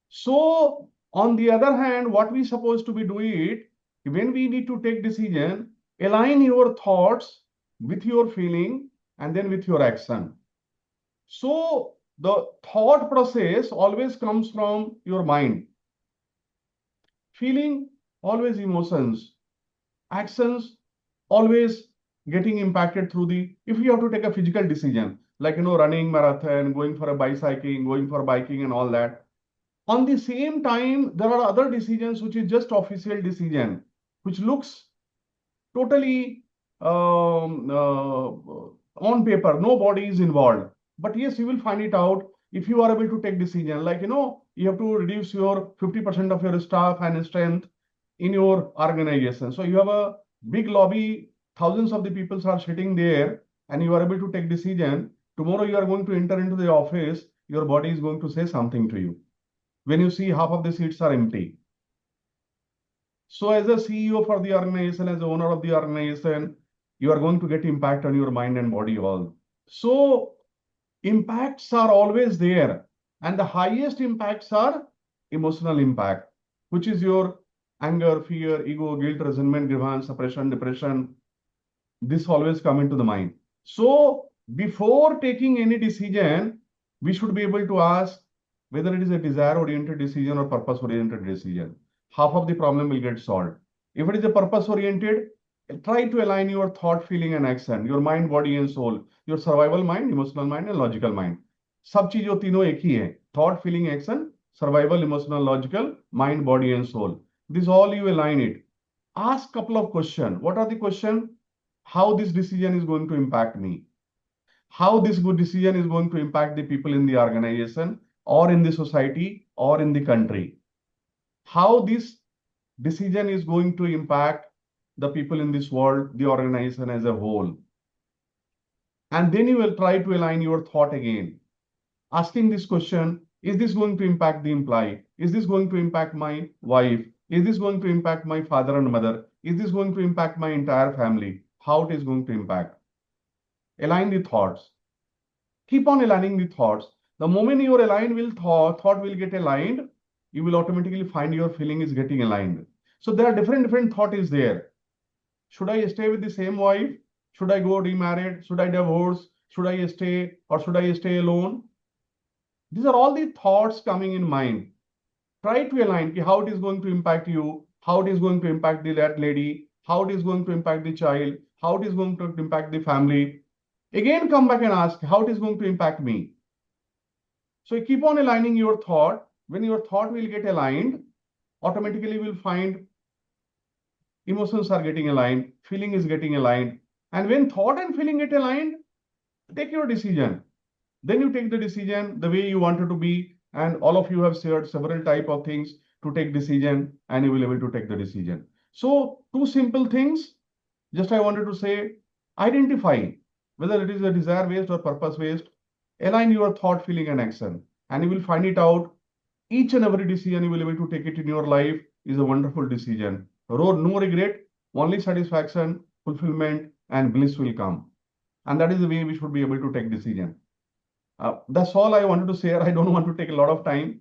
So on the other hand, what we supposed to be doing it, when we need to take decision, align your thoughts with your feeling and then with your action. So the thought process always comes from your mind. Feeling, always emotions. Actions, always getting impacted through the, if you have to take a physical decision, like, running marathon, going for a bicycling, going for biking and all that. On the same time, there are other decisions which is just official decision, which looks totally on paper, nobody is involved. But yes, you will find it out if you are able to take decision. Like, you have to reduce your 50% of your staff and strength in your organization. So you have a big lobby, thousands of the people are sitting there, and you are able to take decision. Tomorrow you are going to enter into the office, your body is going to say something to you when you see half of the seats are empty. So as a CEO for the organization, as the owner of the organization, you are going to get impact on your mind and body all. So impacts are always there. And the highest impacts are emotional impact, which is your anger, fear, ego, guilt, resentment, grievance, suppression, depression. This always come into the mind. So before taking any decision, we should be able to ask whether it is a desire-oriented decision or purpose-oriented decision. Half of the problem will get solved. If it is a purpose-oriented, try to align your thought, feeling, and action, your mind, body, and soul, your survival mind, emotional mind, and logical mind. सब चीजों तीनों एक ही है. Thought, feeling, action, survival, emotional, logical, mind, body, and soul. This all you align it. Ask couple of questions. What are the questions? How this decision is going to impact me? How this good decision is going to impact the people in the organization or in the society or in the country? How this decision is going to impact the people in this world, the organization as a whole? And then you will try to align your thought again. Asking this question, is this going to impact the employee? Is this going to impact my wife? Is this going to impact my father and mother? Is this going to impact my entire family? How it is going to impact? Align the thoughts. Keep on aligning the thoughts. The moment your thought will get aligned, you will automatically find your feeling is getting aligned. So there are different thought is there. Should I stay with the same wife? Should I go remarried? Should I divorce? Should I stay or should I stay alone? These are all the thoughts coming in mind. Try to align how it is going to impact you, how it is going to impact that lady, how it is going to impact the child, how it is going to impact the family. Again, come back and ask how it is going to impact me. So you keep on aligning your thought. When your thought will get aligned, automatically you will find emotions are getting aligned, feeling is getting aligned. And when thought and feeling get aligned, take your decision. Then you take the decision the way you want it to be. And all of you have shared several type of things to take decision, and you will be able to take the decision. So two simple things. Just I wanted to say, identify whether it is a desire based or purpose based. Align your thought, feeling, and action, and you will find it out. Each and every decision you will be able to take it in your life is a wonderful decision. No regret, only satisfaction, fulfillment, and bliss will come. And that is the way we should be able to take decision. That's all I wanted to share. I don't want to take a lot of time.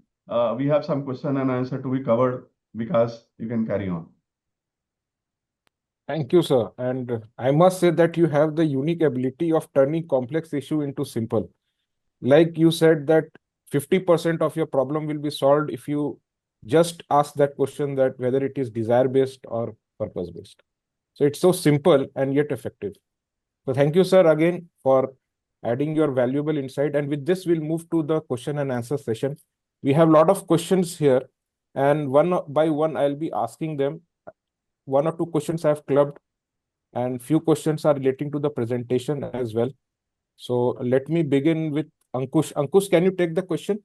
We have some question and answer to be covered because you can carry on. Thank you, sir. And I must say that you have the unique ability of turning complex issue into simple. Like you said that 50% of your problem will be solved if you just ask that question, that whether it is desire-based or purpose-based. So it's so simple and yet effective. So thank you, sir, again for adding your valuable insight. And with this, we'll move to the question and answer session. We have a lot of questions here, and one by one, I'll be asking them. one or two questions I have clubbed, and few questions are relating to the presentation as well. So let me begin with Ankush. Ankush, can you take the question?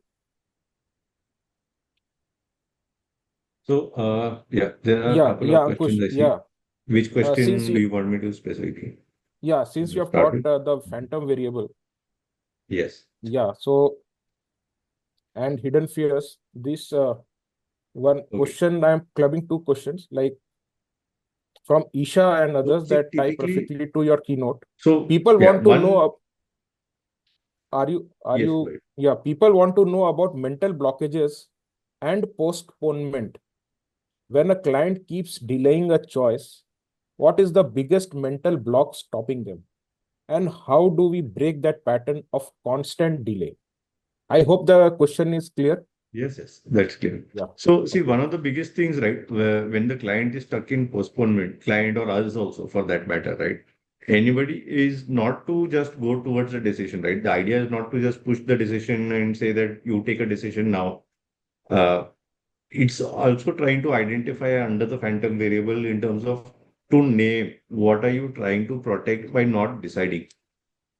So, yeah, there are a Yeah, couple yeah, of Ankush. questions I see. Yeah. Which Since question do you, you want me to specifically yeah, since you have start taught with? the phantom variable, Yes. yeah, so and hidden fears, this one Okay. question I'm clubbing two questions like from Isha and So, others see, that tie typically, perfectly to your keynote. so People yeah, want to one, know, are yes, you, right. yeah, people want to know about mental blockages and postponement. When a client keeps delaying a choice, what is the biggest mental block stopping them? And how do we break that pattern of constant delay? I hope the question is clear. Yes, yes, that's clear. Yeah. So, see, Okay. one of the biggest things, right, when the client is stuck in postponement, client or us also for that matter, right? Anybody is not to just go towards a decision, right? The idea is not to just push the decision and say that you take a decision now. Uh, it's also trying to identify under the phantom variable in terms of to name what are you trying to protect by not deciding.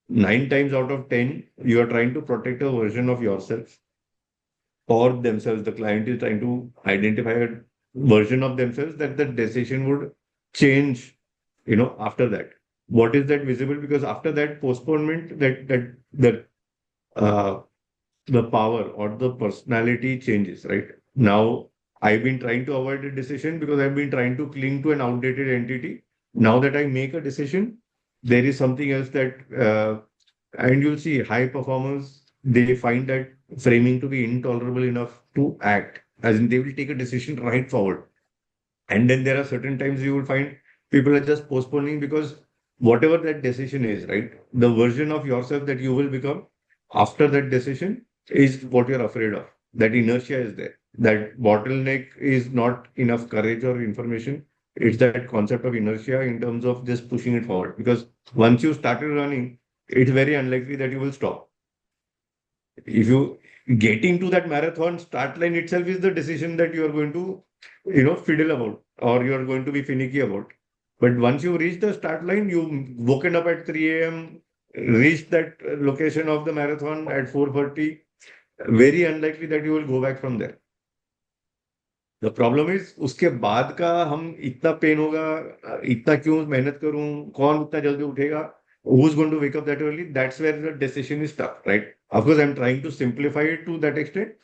9 times out of 10, you are trying to protect a version of yourself or themselves. The client is trying to identify a version of themselves that the decision would change, after that. What is that visible? Because after that postponement, uh, the power or the personality changes, right? Now, I've been trying to avoid a decision because I've been trying to cling to an outdated entity. Now that I make a decision, there is something else and you'll see high performers, they find that framing to be intolerable enough to act, as in they will take a decision right forward. And then there are certain times you will find people are just postponing because whatever that decision is, right? The version of yourself that you will become after that decision is what you're afraid of. That inertia is there. That bottleneck is not enough courage or information. It's that concept of inertia in terms of just pushing it forward. Because once you started running, it's very unlikely that you will stop. If you getting to that marathon start line itself is the decision that you are going to fiddle about or you are going to be finicky about. But once you reach the start line, you woken up at 3 a.m., reached that location of the marathon at 4:30, very unlikely that you will go back from there. The problem is उसके बाद का हम इतना pen होगा, इतना क्यों मेहनत करूं, कौन इतना जल्दी उठेगा, who's going to wake up that early? That's where the decision is stuck, right? Of course, I'm trying to simplify it to that extent.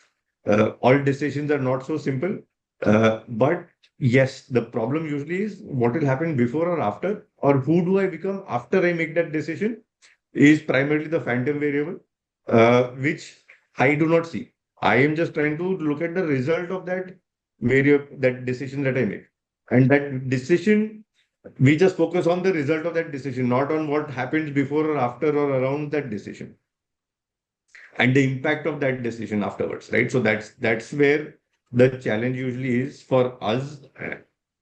All decisions are not so simple. But yes, the problem usually is what will happen before or after, or who do I become after I make that decision is primarily the phantom variable, which I do not see. I am just trying to look at the result of that variable, that decision that I make. And that decision, we just focus on the result of that decision, not on what happens before or after or around that decision and the impact of that decision afterwards, right? So that's where the challenge usually is for us,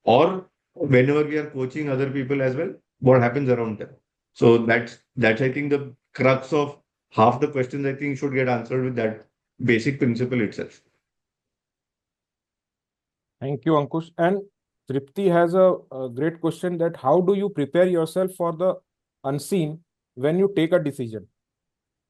or whenever we are coaching other people as well, what happens around them. So that's I think the crux of half the questions I think should get answered with that basic principle itself. Thank you, Ankush. And Tripti has a great question that how do you prepare yourself for the unseen when you take a decision?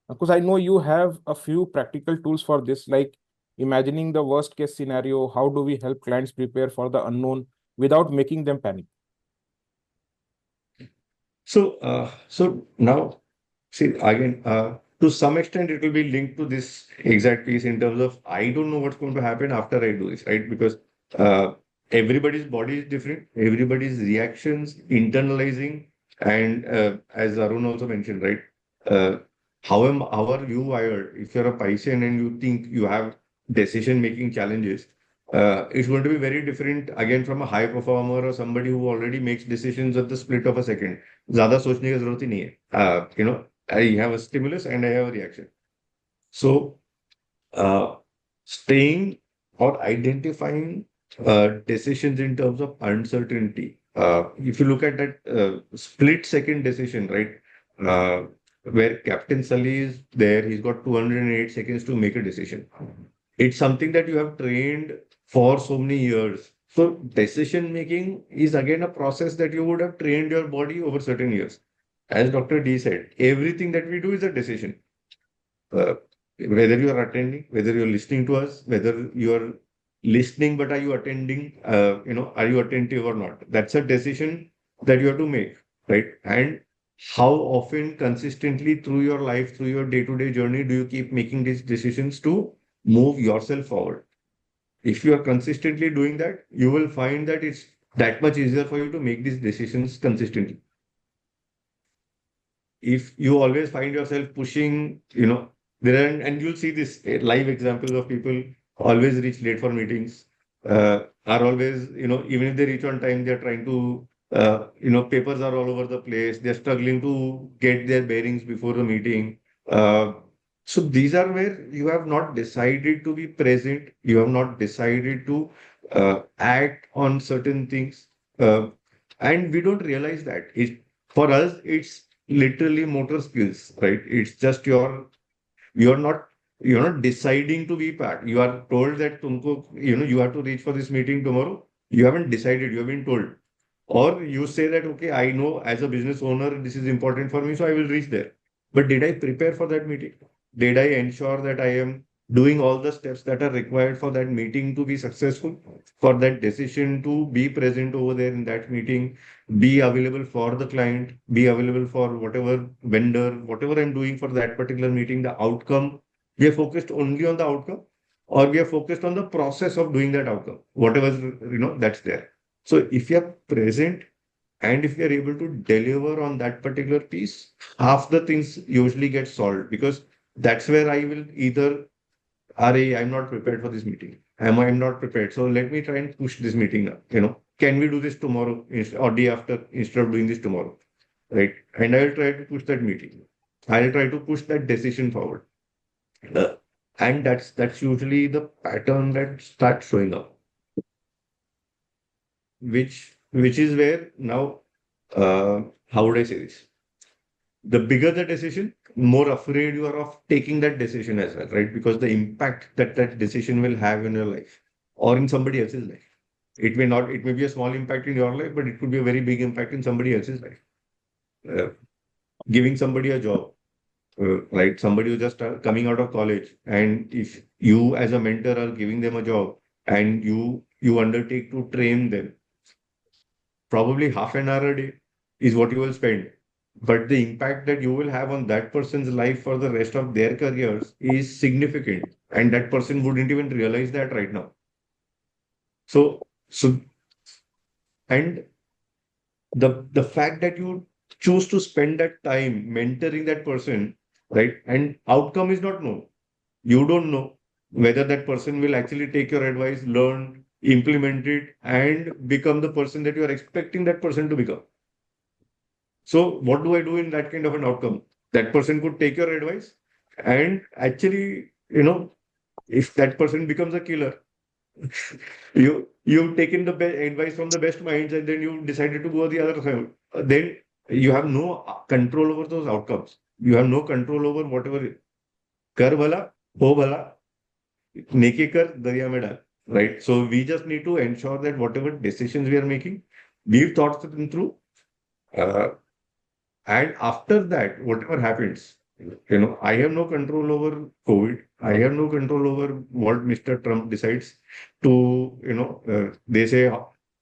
Because I know you have a few practical tools for this, like imagining the worst case scenario. How do we help clients prepare for the unknown without making them panic? So now, see, again, to some extent, it will be linked to this exact piece in terms of I don't know what's going to happen after I do this, right? Because uh, everybody's body is different, everybody's reactions, internalizing, and as Arun also mentioned, right? Uh, how are you wired? If you're a Piscean and you think you have decision-making challenges, it's going to be very different again from a high performer or somebody who already makes decisions at the split of a second. ज्यादा सोचने की जरूरत ही नहीं है. I have a stimulus and I have a reaction. So staying or identifying decisions in terms of uncertainty. If you look at that split second decision, right, where Captain Sully is there, he's got 208 seconds to make a decision. It's something that you have trained for so many years So decision making is again a process that you would have trained your body over certain years. As Dr. D said, everything that we do is a decision. Uh, whether you are attending, whether you're listening to us, whether you're listening, but are you attending, are you attentive or not? That's a decision that you have to make, right? And how often consistently through your life, through your day-to-day journey, do you keep making these decisions to move yourself forward? If you are consistently doing that, you will find that it's that much easier for you to make these decisions consistently. If you always find yourself pushing, there are, and you'll see this live examples of people always reach late for meetings, are always, even if they reach on time, they're trying to, papers are all over the place. They're struggling to get their bearings before the meeting. Uh, so these are where you have not decided to be present. You have not decided to act on certain things. Uh, and we don't realize that. For us, it's literally motor skills, right? It's just you're not you're not deciding to be part. You are told that tumko, you have to reach for this meeting tomorrow. You haven't decided, you have been told. Or you say that, okay, I know as a business owner, this is important for me, so I will reach there. But did I prepare for that meeting? Did I ensure that I am doing all the steps that are required for that meeting to be successful, for that decision to be present over there in that meeting, be available for the client, be available for whatever vendor, whatever I'm doing for that particular meeting, the outcome, we are focused only on the outcome, or we are focused on the process of doing that outcome, whatever, that's there. So if you are present and if you are able to deliver on that particular piece, half the things usually get solved, because that's where I will either, I'm not prepared for this meeting. I'm not prepared. So let me try and push this meeting up. Can we do this tomorrow or day after instead of doing this tomorrow? Right. And I'll try to push that meeting. I'll try to push that decision forward. Uh, and that's usually the pattern that starts showing up, which is where now, how would I say this? The bigger the decision, more afraid you are of taking that decision as well, right? Because the impact that that decision will have in your life or in somebody else's life. It may be a small impact in your life, but it could be a very big impact in somebody else's life. Uh, Giving somebody a job, right? Somebody who just coming out of college, and if you as a mentor are giving them a job and you undertake to train them, probably half an hour a day is what you will spend. But the impact that you will have on that person's life for the rest of their careers is significant. And that person wouldn't even realize that right now. So, and the fact that you choose to spend that time mentoring that person, right? And outcome is not known. You don't know whether that person will actually take your advice, learn, implement it, and become the person that you are expecting that person to become. So what do I do in that kind of an outcome? That person could take your advice and actually, if that person becomes a killer, you've taken the advice from the best minds and then you decided to go the other side. Then you have no control over those outcomes. You have no control over whatever. Kar bhala, ho bhala, neke kar, darya mein dal. Right. So we just need to ensure that whatever decisions we are making, we've thought them through. Uh, And after that, whatever happens, I have no control over COVID. I have no control over what Mr. Trump decides to, they say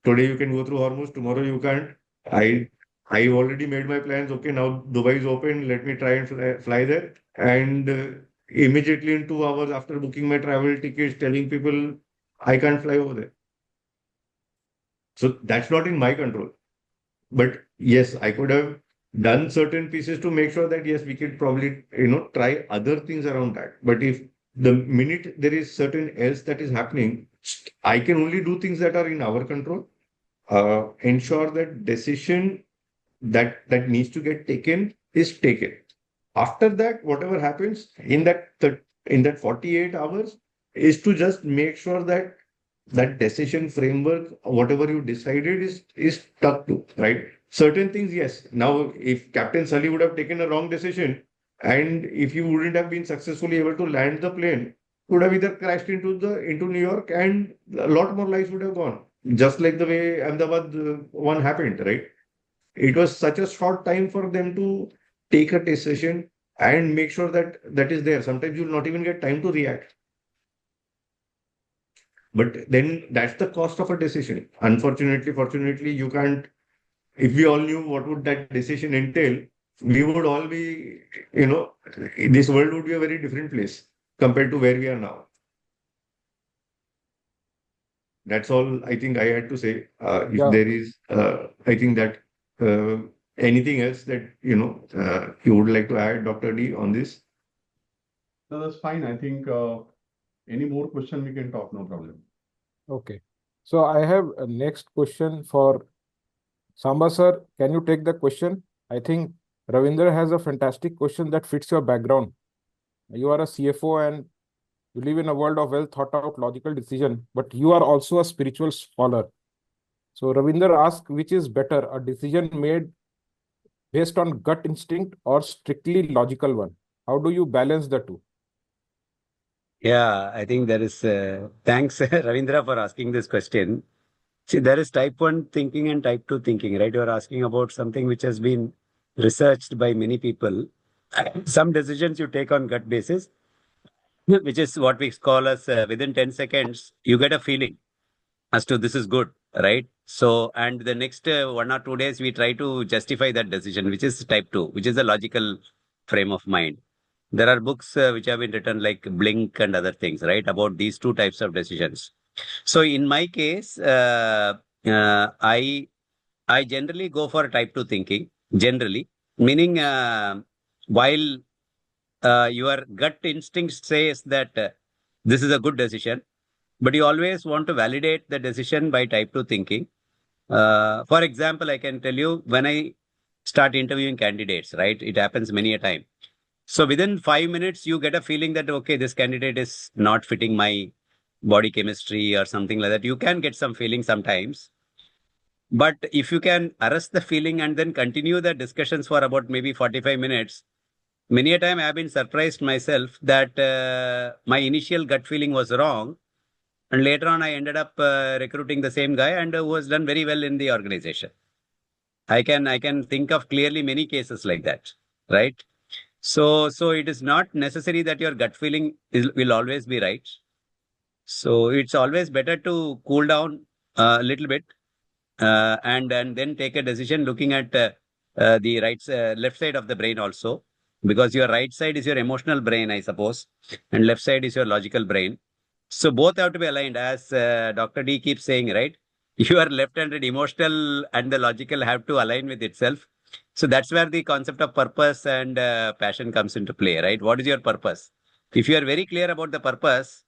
today you can go through Hormuz, tomorrow you can't. I already made my plans. Okay, now Dubai is open. Let me try and fly there. And immediately in 2 hours after booking my travel tickets, telling people I can't fly over there. So that's not in my control. But yes, I could have done certain pieces to make sure that yes, we could probably, try other things around that. But if the minute there is certain else that is happening, I can only do things that are in our control. Ensure that decision that needs to get taken is taken. After that, whatever happens in that 48 hours is to just make sure that that decision framework, whatever you decided, is stuck to, right? Certain things, yes. Now, if Captain Sully would have taken a wrong decision, and if you wouldn't have been successfully able to land the plane, would have either crashed into New York, and a lot more lives would have gone. just like the way Ahmedabad one happened, right? It was such a short time for them to take a decision and make sure that that is there. Sometimes you'll not even get time to react. But then that's the cost of a decision. Unfortunately, fortunately, you can't. If we all knew what would that decision entail, we would all be, this world would be a very different place compared to where we are now. That's all I think I had to say. If Yeah. there is, I think that uh, anything else that you would like to add, Dr. D, on this? No, that's fine. I think any more question we can talk, no problem. Okay. So I have a next question for Samba sir. Can you take the question? I think Ravindra has a fantastic question that fits your background. You are a CFO and you live in a world of well thought out logical decision, but you are also a spiritual scholar. So Ravindra asks, which is better, a decision made based on gut instinct or strictly logical one? How do you balance the two? Yeah, I think there is. Thanks, Ravindra, for asking this question. See, there is type 1 thinking and type 2 thinking, right? You are asking about something which has been researched by many people. Some decisions you take on gut basis, which is what we call as within 10 seconds, you get a feeling as to this is good, right? So, and the next 1 or 2 days, we try to justify that decision, which is type 2, which is a logical frame of mind. There are books which have been written like Blink and other things, right, about these two types of decisions. So in my case, uh, I I generally go for type 2 thinking, generally, meaning while your gut instinct says that this is a good decision, but you always want to validate the decision by type 2 thinking. For example, I can tell you when I start interviewing candidates, right? It happens many a time. So within 5 minutes, you get a feeling that, okay, this candidate is not fitting my body chemistry or something like that. You can get some feeling sometimes. But if you can arrest the feeling and then continue the discussions for about maybe 45 minutes, many a time I have been surprised myself that my initial gut feeling was wrong. And later on, I ended up recruiting the same guy and who has done very well in the organization. I can think of clearly many cases like that, right? So it is not necessary that your gut feeling will always be right. So it's always better to cool down a little bit and then take a decision looking at the left side of the brain also, because your right side is your emotional brain, I suppose, and left side is your logical brain. So both have to be aligned, as Dr. D keeps saying, right? Your left-handed emotional and the logical have to align with itself. So that's where the concept of purpose and passion comes into play, right? What is your purpose? If you are very clear about the purpose,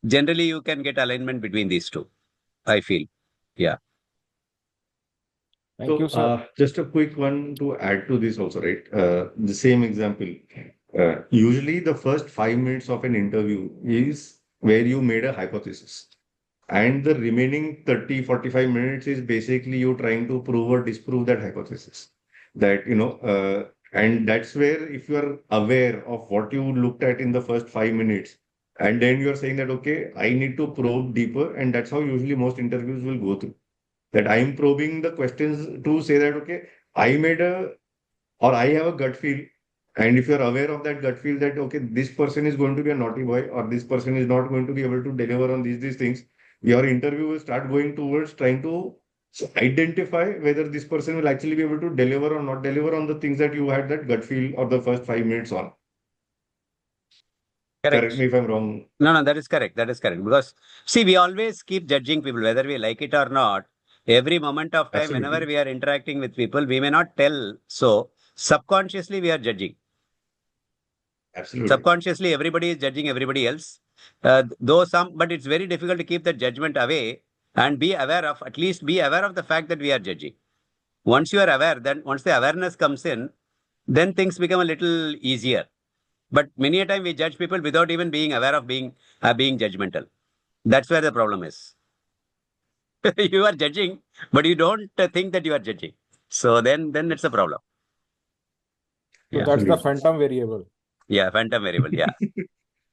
generally you can get alignment between these two, I feel. Yeah. Thank you, So, sir. just a quick one to add to this also, right? The same example. Usually, the first 5 minutes of an interview is where you made a hypothesis, and the remaining 30, 45 minutes is basically you trying to prove or disprove that hypothesis. And that's where if you are aware of what you looked at in the first 5 minutes, and then you're saying that, okay, I need to probe deeper, and that's how usually most interviews will go through, that I'm probing the questions to say that, okay, I made a, or I have a gut feel. And if you're aware of that gut feel that, okay, this person is going to be a naughty boy or this person is not going to be able to deliver on these things, your interview will start going towards trying to identify whether this person will actually be able to deliver or not deliver on the things that you had that gut feel or the first 5 minutes on. Correct Correct. me if I'm wrong. No, that is correct. That is correct. Because, see, we always keep judging people, whether we like it or not. Every moment of time, whenever Absolutely. we are interacting with people, we may not tell. So, subconsciously, we are judging. Absolutely. Subconsciously, everybody is judging everybody else. But it's very difficult to keep that judgment away and be aware of, at least be aware of the fact that we are judging. Once you are aware, then once the awareness comes in, then things become a little easier. But many a time we judge people without even being aware of being judgmental. That's where the problem is. You are judging, but you don't think that you are judging. So then it's a problem. So Yeah. that's the Absolutely. phantom variable. Yeah. Phantom variable. Yeah.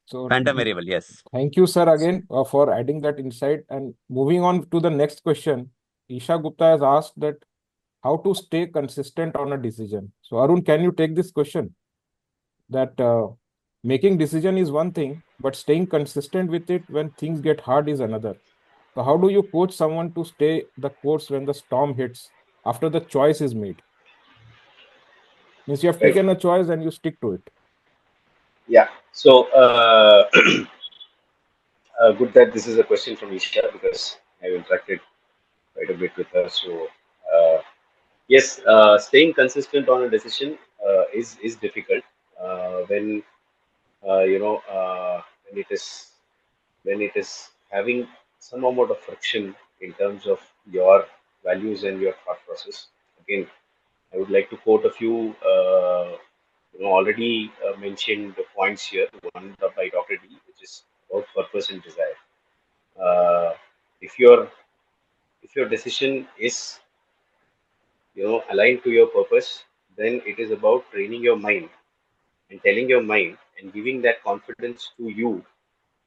So Phantom variable, yes. thank you, sir, again for adding that insight. And moving on to the next question, Isha Gupta has asked that how to stay consistent on a decision. So Arun, can you take this question? That making decision is one thing, but staying consistent with it when things get hard is another. So how do you coach someone to stay the course when the storm hits after the choice is made? Means you have Right. taken a choice and you stick to it. Yeah. So, good that this is a question from Isha because I've interacted quite a bit with her. So, yes, staying consistent on a decision is difficult when when it is having some amount of friction in terms of your values and your thought process. Again, I would like to quote a few already mentioned points here. One by Dr. D, which is about purpose and desire. Uh, if your if your decision is aligned to your purpose, then it is about training your mind and telling your mind and giving that confidence to you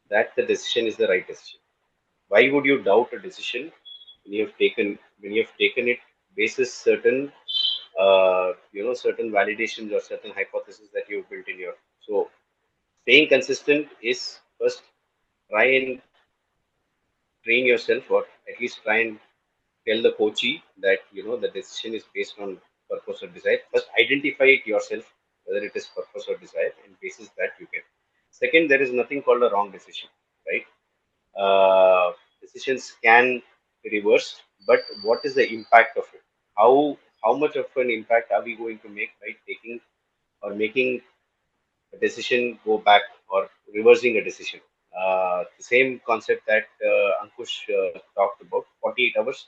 that the decision is the right decision. Why would you doubt a decision when you have taken it basis certain validations or certain hypotheses that you've built in your. So staying consistent is first try and train yourself, or at least try and tell the coachee that the decision is based on purpose or desire. First identify it yourself whether it is purpose or desire, and basis that you can. Second, there is nothing called a wrong decision, right? Decisions can be reversed, but what is the impact of it? How much of an impact are we going to make by taking or making a decision go back or reversing a decision? The same concept that Ankush talked about, 48 hours,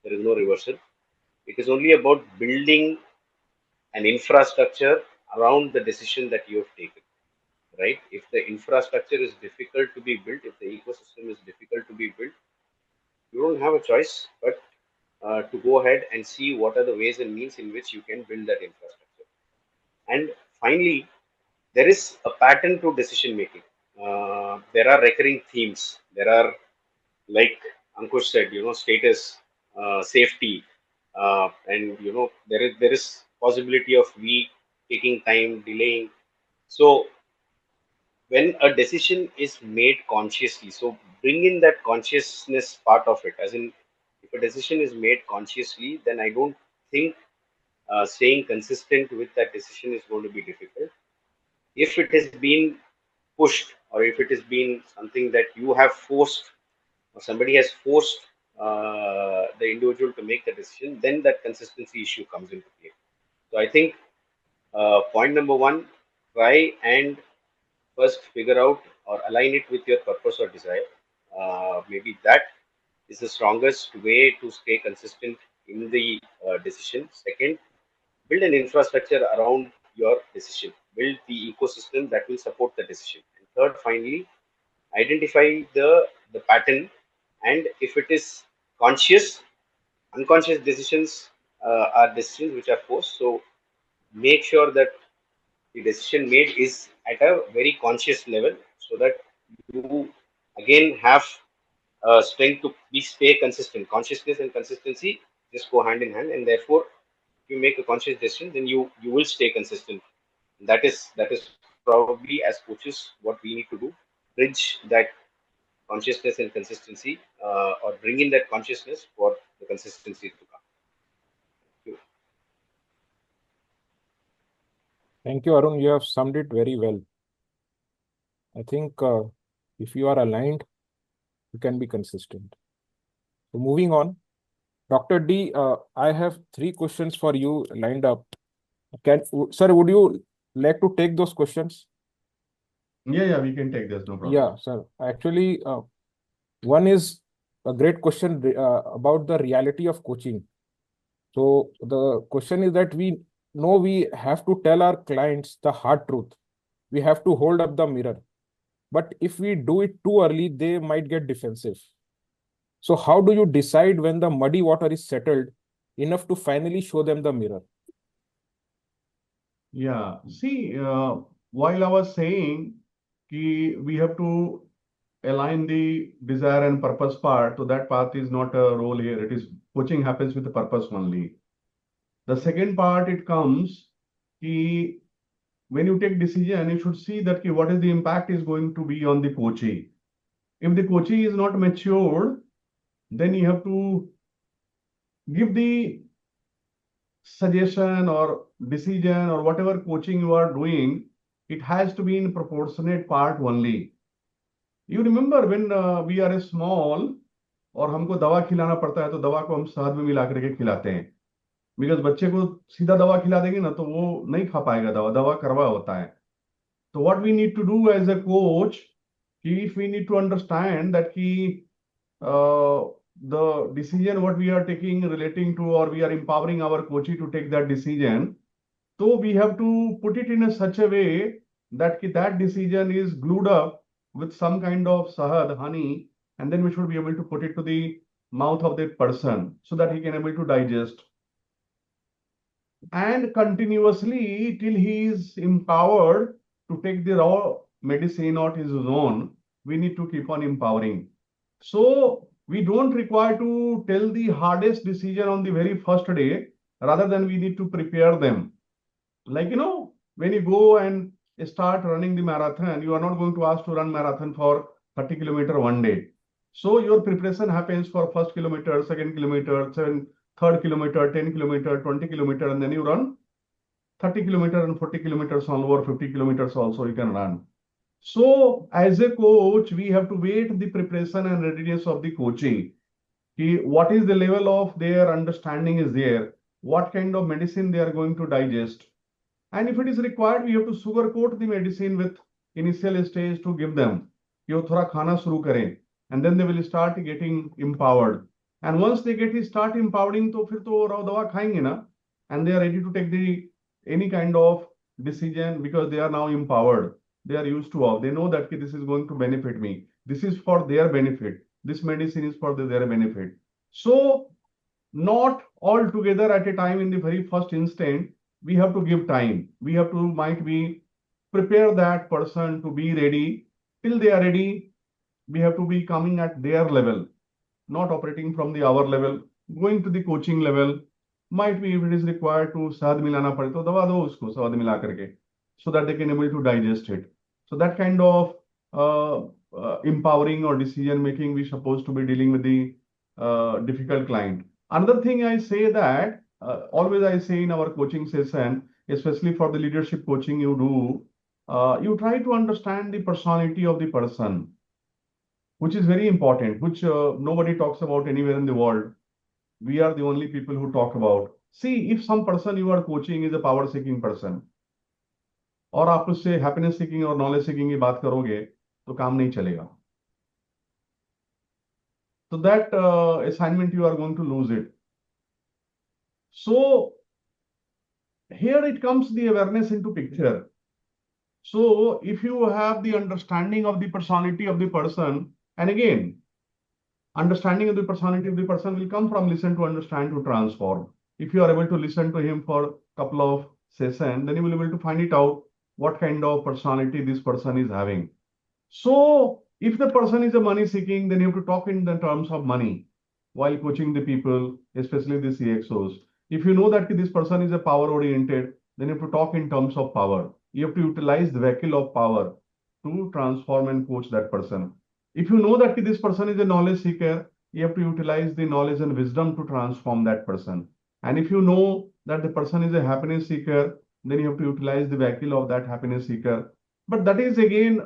there is no reversal. It is only about building an infrastructure around the decision that you have taken, right? If the infrastructure is difficult to be built, if the ecosystem is difficult to be built, you don't have a choice but to go ahead and see what are the ways and means in which you can build that infrastructure. And finally, there is a pattern to decision making. There are recurring themes. There are, like Ankush said, status, safety, and there is possibility of we taking time, delaying. So when a decision is made consciously, so bring in that consciousness part of it. As in, if a decision is made consciously, then I don't think staying consistent with that decision is going to be difficult. If it has been pushed, or if it has been something that you have forced, or somebody has forced the individual to make the decision, then that consistency issue comes into play. So I think point number one, try and first figure out or align it with your purpose or desire. Maybe that is the strongest way to stay consistent in the decision. Second, build an infrastructure around your decision, build the ecosystem that will support the decision. And third, finally, identify the pattern, and if it is conscious, unconscious decisions are decisions which are forced. So make sure that the decision made is at a very conscious level, so that you again have strength to be stay consistent. Consciousness and consistency just go hand in hand, and therefore if you make a conscious decision, then you will stay consistent. That is probably, as coaches, what we need to do: bridge that consciousness and consistency, or bring in that consciousness for the consistency to come. Thank you. Thank you, Arun. You have summed it very well. I think if you are aligned, you can be consistent. So moving on, Dr. D, I have three questions for you lined up. Sir, would you like to take those questions? Yeah, we can take this, no problem. Yeah, sir. Actually, one is a great question about the reality of coaching. So the question is that we know we have to tell our clients the hard truth. We have to hold up the mirror. But if we do it too early, they might get defensive. So how do you decide when the muddy water is settled enough to finally show them the mirror? Yeah, see, while I was saying we have to align the desire and purpose part. So that path is not a role here. It is coaching happens with the purpose only. The second part it comes कि when you take decision, you should see that what is the impact is going to be on the coachee. If the coachee is not matured, then you have to give the suggestion or decision or whatever coaching you are doing, it has to be in proportionate part only. You remember when we are small और हमको दवा खिलाना पड़ता है तो दवा को हम शहद में मिला करके खिलाते हैं बिकॉज बच्चे को सीधा दवा खिला देंगे ना तो वो नहीं खा पाएगा दवा दवा करवा होता है तो what we need to do as a coach if we need to understand that the decision what we are taking relating to or we are empowering our coachee to take that decision, so we have to put it in a such a way that that decision is glued up with some kind of sahad, honey, and then we should be able to put it to the mouth of that person so that he can able to digest and continuously till he is empowered to take the raw medicine on his own. We need to keep on empowering. So we don't require to tell the hardest decision on the very first day, rather than we need to prepare them. Like, when you go and start running the marathon, you are not going to ask to run marathon for 30 kilometer one day. So your preparation happens for first kilometer, second kilometer, third kilometer, 10 kilometer, 20 kilometer, and then you run 30 kilometer and 40 kilometers all over 50 kilometers also you can run. So as a coach, we have to wait the preparation and readiness of the coaching. What is the level of their understanding is there? What kind of medicine they are going to digest? And if it is required, we have to sugarcoat the medicine with initial stage to give them. You thoda khana shuru kare, and then they will start getting empowered. And once they start empowering, तो फिर तो raw dawa खाएंगे ना, and they are ready to take the any kind of decision because they are now empowered. They are used to all. They know that this is going to benefit me. This is for their benefit. This medicine is for their benefit. So not all together at a time in the very first instant. We have to give time. We have to might be prepare that person to be ready. Till they are ready, we have to be coming at their level, not operating from the our level, going to the coaching level. Might be if it is required to शहद मिलाना पड़े तो दवा दो उसको शहद मिला करके, so that they can able to digest it. So that kind of empowering or decision making we supposed to be dealing with the difficult client. Another thing I say that always I say in our coaching session, especially for the leadership coaching you do, you try to understand the personality of the person, which is very important, which nobody talks about anywhere in the world. We are the only people who talk about. See, if some person you are coaching is a power seeking person, और आप उससे happiness seeking और knowledge seeking की बात करोगे तो काम नहीं चलेगा. So that assignment you are going to lose it. So here it comes the awareness into picture. So if you have the understanding of the personality of the person, and again, understanding of the personality of the person will come from listen to understand to transform. If you are able to listen to him for a couple of sessions, then you will be able to find it out what kind of personality this person is having. So if the person is a money seeking, then you have to talk in the terms of money while coaching the people, especially the CXOs. If you know that this person is a power oriented, then you have to talk in terms of power. You have to utilize the vehicle of power to transform and coach that person. If you know that this person is a knowledge seeker, you have to utilize the knowledge and wisdom to transform that person. And if you know that the person is a happiness seeker, then you have to utilize the vehicle of that happiness seeker. But that is again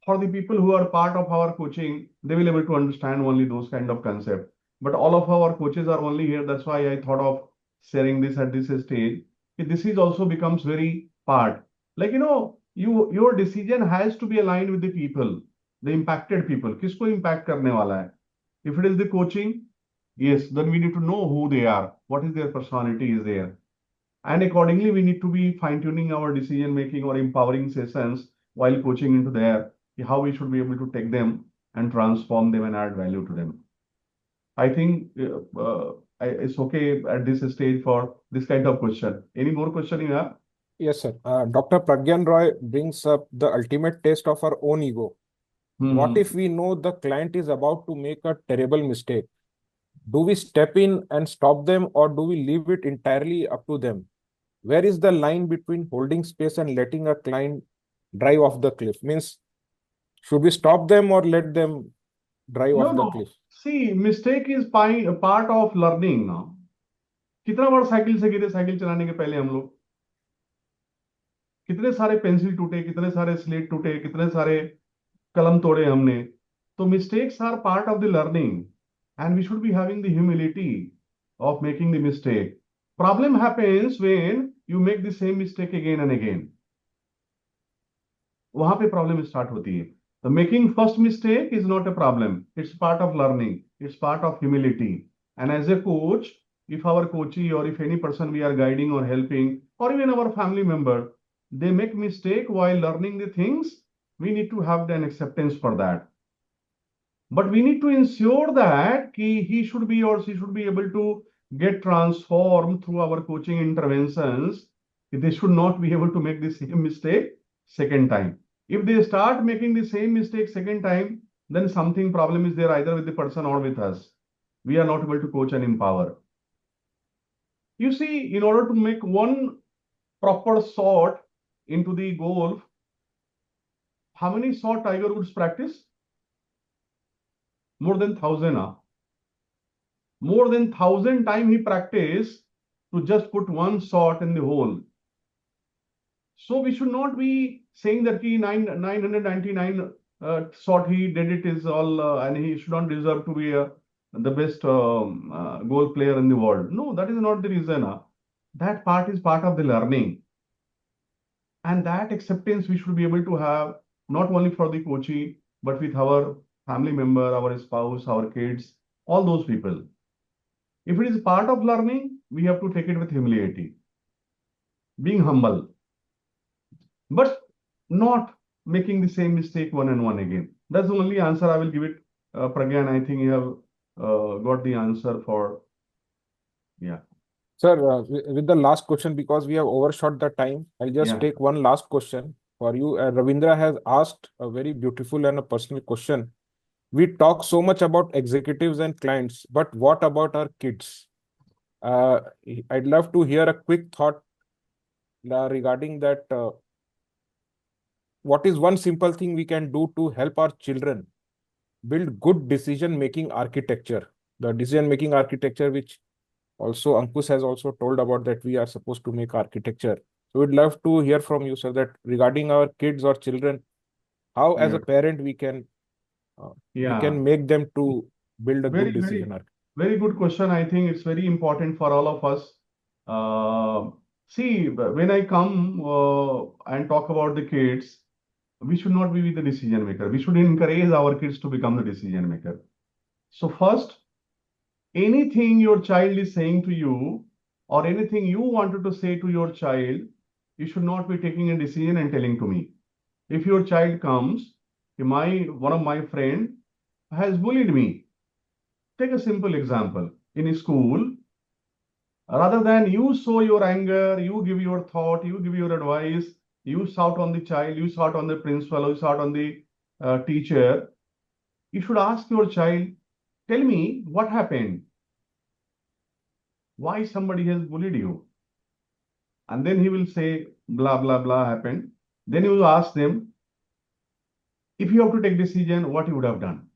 for the people who are part of our coaching, they will be able to understand only those kind of concepts. But all of our coaches are only here. That's why I thought of sharing this at this stage. This is also becomes very part. Like, your decision has to be aligned with the people, the impacted people. किसको impact करने वाला है? If it is the coaching, yes, then we need to know who they are, what is their personality is there. And accordingly, we need to be fine-tuning our decision making or empowering sessions while coaching into there, how we should be able to take them and transform them and add value to them. I think it's okay at this stage for this kind of question. Any more question you have? Yes, sir. Dr. Pragyan Roy brings up the ultimate test of our own ego. What Hmm. if we know the client is about to make a terrible mistake? Do we step in and stop them, or do we leave it entirely up to them? Where is the line between holding space and letting a client drive off the cliff? Means, should we stop them or let them drive No, off the no. cliff? See, mistake is a part of learning now. कितना बार cycle से गिरे cycle चलाने के पहले हम लोग? कितने सारे पेंसिल टूटे, कितने सारे स्लेट टूटे, कितने सारे कलम तोड़े हमने. तो mistakes are part of the learning, and we should be having the humility of making the mistake. Problem happens when you make the same mistake again and again. वहां पे प्रॉब्लम स्टार्ट होती है. तो making first mistake is not a problem, it's part of learning, it's part of humility. And as a coach, if our coachee or if any person we are guiding or helping or even our family member, they make mistake while learning the things, we need to have an acceptance for that. But we need to ensure that he should be or she should be able to get transformed through our coaching interventions. They should not be able to make the same mistake second time. If they start making the same mistake second time, then something problem is there either with the person or with us. We are not able to coach and empower. You see, in order to make one proper shot into the golf, how many shot Tiger Woods practice? More than 1,000. More than 1,000 times he practiced to just put one shot in the hole. So we should not be saying that he 999 shot he did it is all and he should not deserve to be the best golf player in the world. No, that is not the reason. That part is part of the learning. And that acceptance we should be able to have not only for the coachee, but with our family member, our spouse, our kids, all those people. If it is part of learning, we have to take it with humility, being humble, but not making the same mistake one and one again. That's the only answer I will give it. Pragyan, I think you have got the answer for, yeah. Sir, with the last question, because we have overshot the time, I'll just Yeah. take one last question for you. Ravindra has asked a very beautiful and a personal question. We talk so much about executives and clients, but what about our kids? Uh, I'd love to hear a quick thought regarding that. What is one simple thing we can do to help our children build good decision making architecture? The decision making architecture, which also Ankush has also told about, that we are supposed to make architecture. So we'd love to hear from you, sir, that regarding our kids or children, how as a Yeah. parent we Yeah. can make them to build a good Very, decision very, architecture. very good question. I think it's very important for all of us. See, when I come and talk about the kids, we should not be the decision maker. We should encourage our kids to become the decision maker. So first, anything your child is saying to you or anything you wanted to say to your child, you should not be taking a decision and telling to me. If your child comes, one of my friend has bullied me. Take a simple example. In school, rather than you show your anger, you give your thought, you give your advice, you shout on the child, you shout on the principal, you shout on the teacher, you should ask your child, tell me what happened, why somebody has bullied you. And then he will say, blah, blah, blah happened. Then you will ask them, if you have to take decision, what you would have done.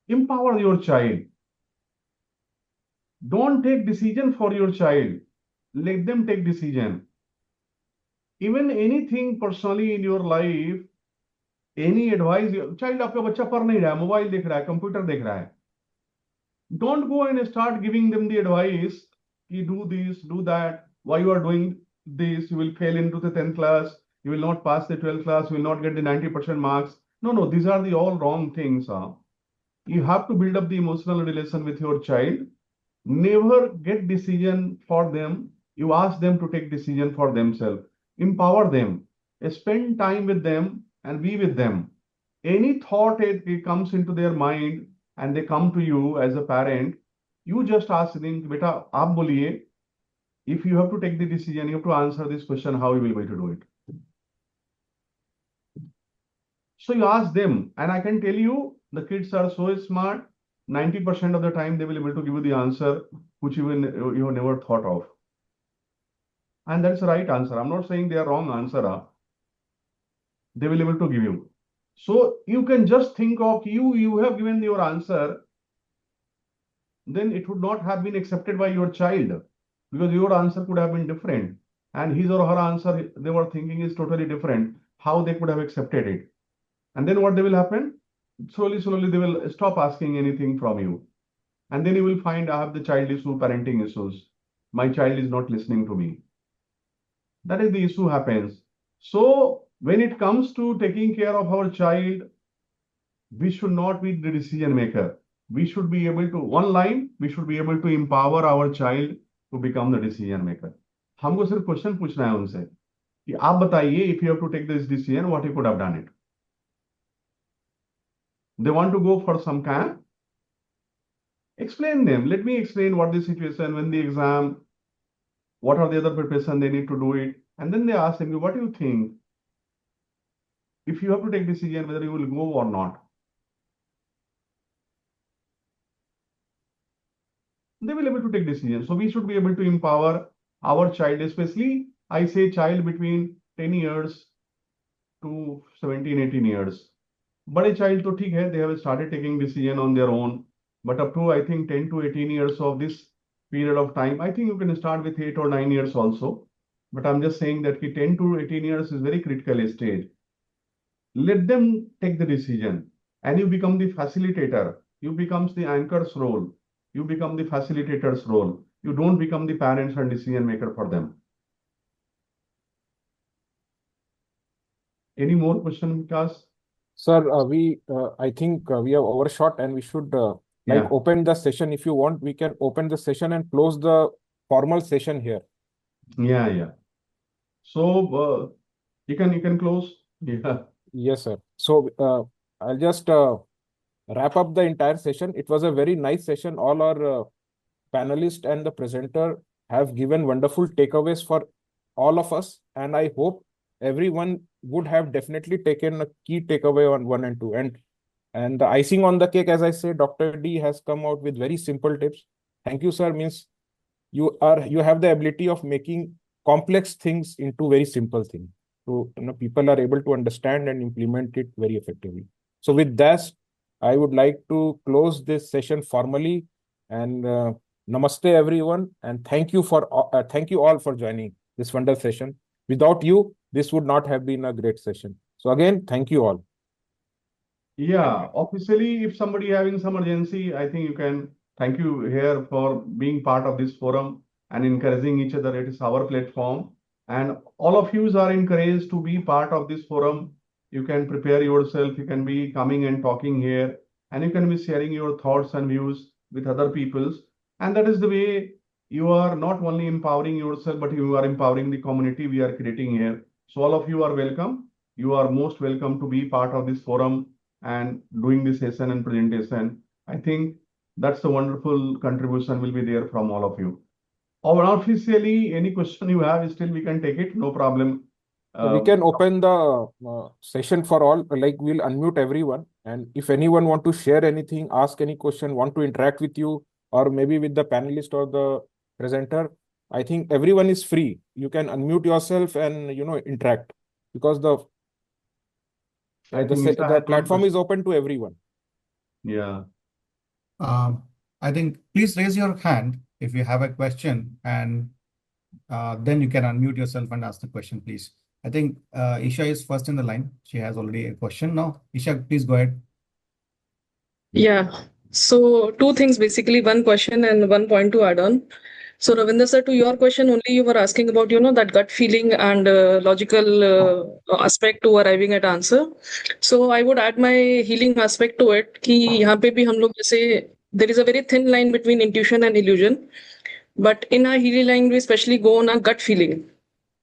Empower your child. Don't take decision for your child. Let them take decision. Even anything personally in your life, any advice, child आपका बच्चा पढ़ नहीं रहा है, mobile देख रहा है, computer देख रहा है. Don't go and start giving them the advice, you do this, do that. Why you are doing this? You will fail into the 10th class. You will not pass the 12th class. You will not get the 90% marks. No, no, these are the all wrong things. You have to build up the emotional relation with your child. Never get decision for them. You ask them to take decision for themselves. Empower them. Spend time with them and be with them. Any thought it comes into their mind and they come to you as a parent, you just ask them, beta, aap boliye, if you have to take the decision, you have to answer this question, how you will going to do it. So you ask them, and I can tell you, the kids are so smart. 90% of the time, they will be able to give you the answer which you have never thought of. And that's the right answer. I'm not saying they are wrong answer. They will be able to give you. So you can just think of you have given your answer, then it would not have been accepted by your child because your answer could have been different. And his or her answer they were thinking is totally different. How they could have accepted it. And then what they will happen? Slowly, slowly, they will stop asking anything from you. And then you will find I have the child issue, parenting issues. My child is not listening to me. That is the issue happens. So when it comes to taking care of our child, we should not be the decision maker. We should be able to, one line, we should be able to empower our child to become the decision maker. हमको सिर्फ question पूछना है उनसे कि आप बताइए if you have to take this decision, what you could have done it. They want to go for some camp. Explain them. Let me explain what the situation, when the exam, what are the other preparation they need to do it. And then they ask them, what do you think? If you have to take decision whether you will go or not. They will be able to take decisions. So we should be able to empower our child, especially I say child between 10 years to 17, 18 years. बड़े child तो ठीक है, they have started taking decision on their own. But up to I think 10 to 18 years of this period of time, I think you can start with 8 or 9 years also. But I'm just saying that 10 to 18 years is very critical stage. Let them take the decision and you become the facilitator. You becomes the anchor's role. You become the facilitator's role. You don't become the parents and decision maker for them. Any more question, Vikas? Sir, I think we have overshot and we should Yeah. open the session. If you want, we can open the session and close the formal session here. Yeah. So you can close. Yeah. Yes, sir. So I'll just wrap up the entire session. It was a very nice session. All our panelists and the presenter have given wonderful takeaways for all of us. And I hope everyone would have definitely taken a key takeaway on 1 and 2. And the icing on the cake, as I say, Dr. D has come out with very simple tips. Thank you, sir. Means you have the ability of making complex things into very simple things. So people are able to understand and implement it very effectively. So with that, I would like to close this session formally and namaste everyone, and thank you all for joining this wonderful session. Without you, this would not have been a great session. So again, thank you all. Yeah, officially, if somebody having some urgency, I think you can thank you here for being part of this forum and encouraging each other. It is our platform. And all of you are encouraged to be part of this forum. You can prepare yourself. You can be coming and talking here, and you can be sharing your thoughts and views with other peoples. And that is the way you are not only empowering yourself, but you are empowering the community we are creating here. So all of you are welcome. You are most welcome to be part of this forum and doing this session and presentation. I think that's a wonderful contribution will be there from all of you. Or unofficially, any question you have, still we can take it, no problem. So we can open the session for all, we'll unmute everyone. And if anyone want to share anything, ask any question, want to interact with you, or maybe with the panelist or the presenter, I think everyone is free. You can unmute yourself and, interact, because the platform is open to everyone. Yeah. I think please raise your hand if you have a question, and then you can unmute yourself and ask the question, please. I think Isha is first in the line. She has already a question now. Isha, please go ahead. Yeah. So two things, basically one question and one point to add on. So Ravinder sir, to your question only, you were asking about, that gut feeling and logical aspect to arriving at answer. So I would add my healing aspect to it कि यहाँ पे भी हम लोग जैसे there is a very thin line between intuition and illusion. But in our healing line, we especially go on a gut feeling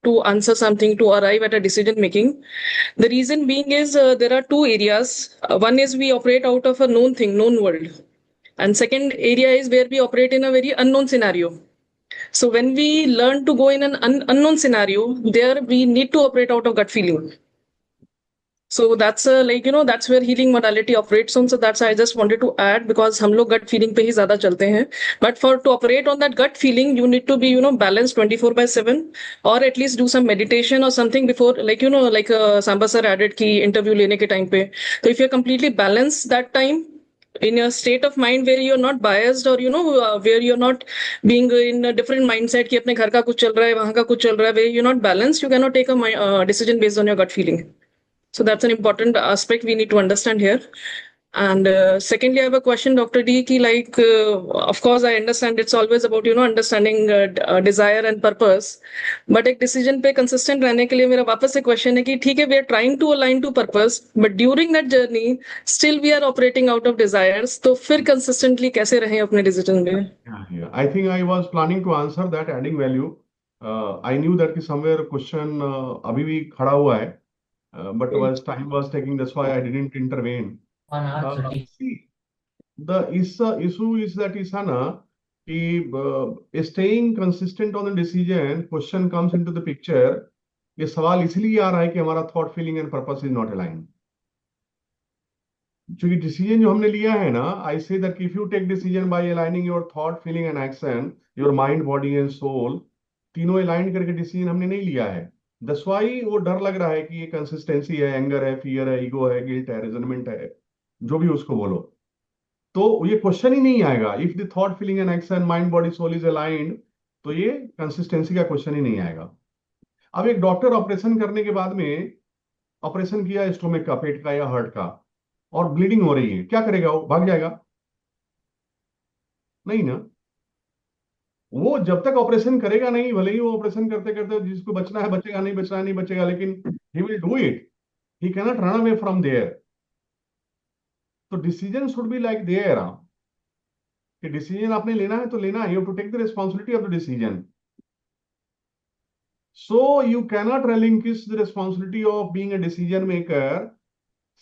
to answer something, to arrive at a decision making. The reason being is there are two areas. One is we operate out of a known thing, known world. And second area is where we operate in a very unknown scenario. So when we learn to go in an unknown scenario, there we need to operate out of gut feeling. So that's that's where healing modality operates on. So that's I just wanted to add, because हम लोग gut feeling पे ही ज़्यादा चलते हैं. But for to operate on that gut feeling, you need to be balanced 24/7, or at least do some meditation or something before, like Samba sir added कि interview लेने के time पे. So if you're completely balanced that time, in a state of mind where you're not biased, or where you're not being in a different mindset कि अपने घर का कुछ चल रहा है, वहाँ का कुछ चल रहा है, where you're not balanced, you cannot take a decision based on your gut feeling. So that's an important aspect we need to understand here. And secondly, I have a question, Dr. D, ki of course, I understand it's always about, understanding desire and purpose. But एक decision पे consistent रहने के लिए मेरा वापस से question है कि ठीक है, we are trying to align to purpose, but during that journey, still we are operating out of desires. तो फिर consistently कैसे रहें अपने decision में? Yeah. I think I was planning to answer that, adding value. I knew that somewhere question अभी भी खड़ा हुआ है. But time was taking, that's why I didn't intervene. See, the issue is that Isana, staying consistent on the decision, question comes into the picture. ये सवाल इसलिए आ रहा है कि हमारा thought, feeling and purpose is not aligned. क्योंकि decision जो हमने लिया है ना, I say that if you take decision by aligning your thought, feeling and action, your mind, body and soul, तीनों अलाइन करके डिसीजन हमने नहीं लिया है. दैट्स व्हाई वो डर लग रहा है कि ये कंसिस्टेंसी है, एंगर है, फियर है, ईगो है, गिल्ट है, रिजनमेंट है, जो भी उसको बोलो, तो ये क्वेश्चन ही नहीं आएगा. If the thought, feeling and action, mind, body, soul is aligned, तो ये कंसिस्टेंसी का क्वेश्चन ही नहीं आएगा. अब एक डॉक्टर ऑपरेशन करने के बाद में, ऑपरेशन किया स्टोमक का, पेट का या हार्ट का, और ब्लीडिंग हो रही है, क्या करेगा? वो भाग जाएगा? नहीं ना. वो जब तक ऑपरेशन करेगा नहीं, भले ही वो ऑपरेशन करते करते जिसको बचना है बचेगा, नहीं बचना है नहीं बचेगा, लेकिन he will do it. He can not run away from there. तो decision should be like there, कि डिसीजन आपने लेना है तो लेना है. You have to take the responsibility of the decision. So you cannot relinquish the responsibility of being a decision maker,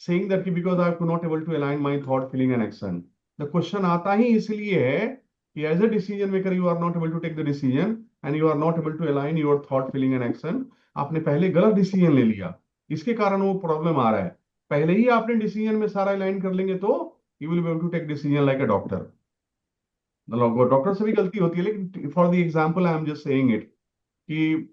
saying that because I am not able to align my thought, feeling and action. The question आता ही इसलिए है कि as a decision maker you are not able to take the decision and you are not able to align your thought, feeling and action. आपने पहले गलत decision ले लिया, इसके कारण वो प्रॉब्लम आ रहा है. पहले ही आपने डिसीजन में सारा अलाइन कर लेंगे तो you will be able to take decision like a doctor. Doctor से भी गलती होती है, लेकिन for the example I am just saying it, कि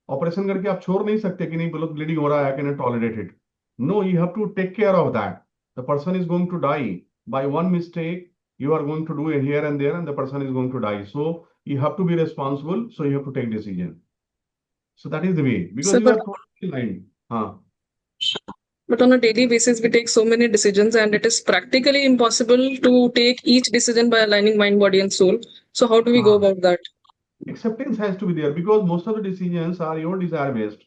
ऑपरेशन करके आप छोड़ नहीं सकते कि नहीं बोलो ब्लीडिंग हो रहा है, I can not tolerate it. No, you have to take care of that. The person is going to die by one mistake. You are going to do it here and there, and the person is going to die. So you have to be responsible. So you have to take decision. So that is the way, because Sir, you are totally aligned. but on a daily basis, we take so many decisions, and it is practically impossible to take each decision by aligning mind, body, and soul. So how do we go about that? Acceptance has to be there, because most of the decisions are your desire based.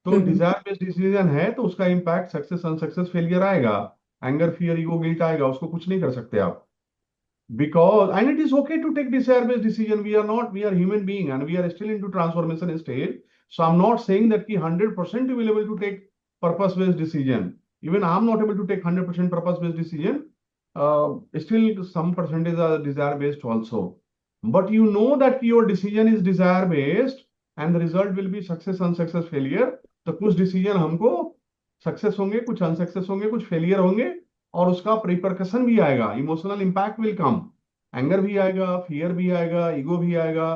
तो Dzire based decision है तो उसका impact success, unsuccess, failure आएगा, anger, fear, ego, guilt आएगा. उसको कुछ नहीं कर सकते आप. Because, and it is okay to take desire based decision. We are human being and we are still into transformation stage. So I'm not saying that 100% you will be able to take purpose based decision. Even I'm not able to take 100% purpose based decision. Still some percentage are desire based also. But you know that your decision is desire based and the result will be success, unsuccess, failure. तो कुछ decision हमको success होंगे, कुछ unsuccess होंगे, कुछ failure होंगे, और उसका रिपरकशन भी आएगा. Emotional impact will come. Anger भी आएगा, फियर भी आएगा, ईगो भी आएगा.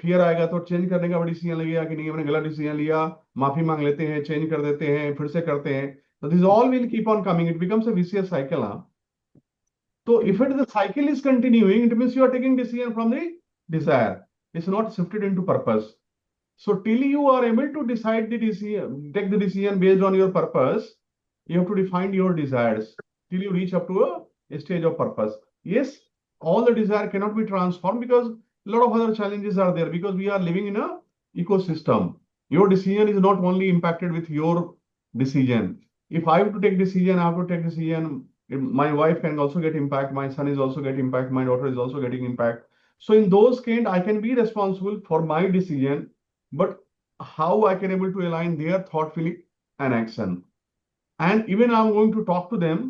फियर आएगा तो चेंज करने का डिसीजन लगेगा कि नहीं, हमने गलत डिसीजन लिया, माफी मांग लेते हैं, चेंज कर देते हैं, फिर से करते हैं. तो this all will keep on coming. It becomes a vicious cycle. So if the cycle is continuing, it means you are taking decision from the desire. It's not shifted into purpose. So till you are able to decide the decision, take the decision based on your purpose, you have to define your desires till you reach up to a stage of purpose. Yes, all the desire cannot be transformed because a lot of other challenges are there, because we are living in a ecosystem. Your decision is not only impacted with your decision. If I have to take decision, I have to take decision. My wife can also get impact. My son is also getting impact. My daughter is also getting impact. So in those cases, I can be responsible for my decision, but how I can able to align their thought, feeling, and action. And even I'm going to talk to them,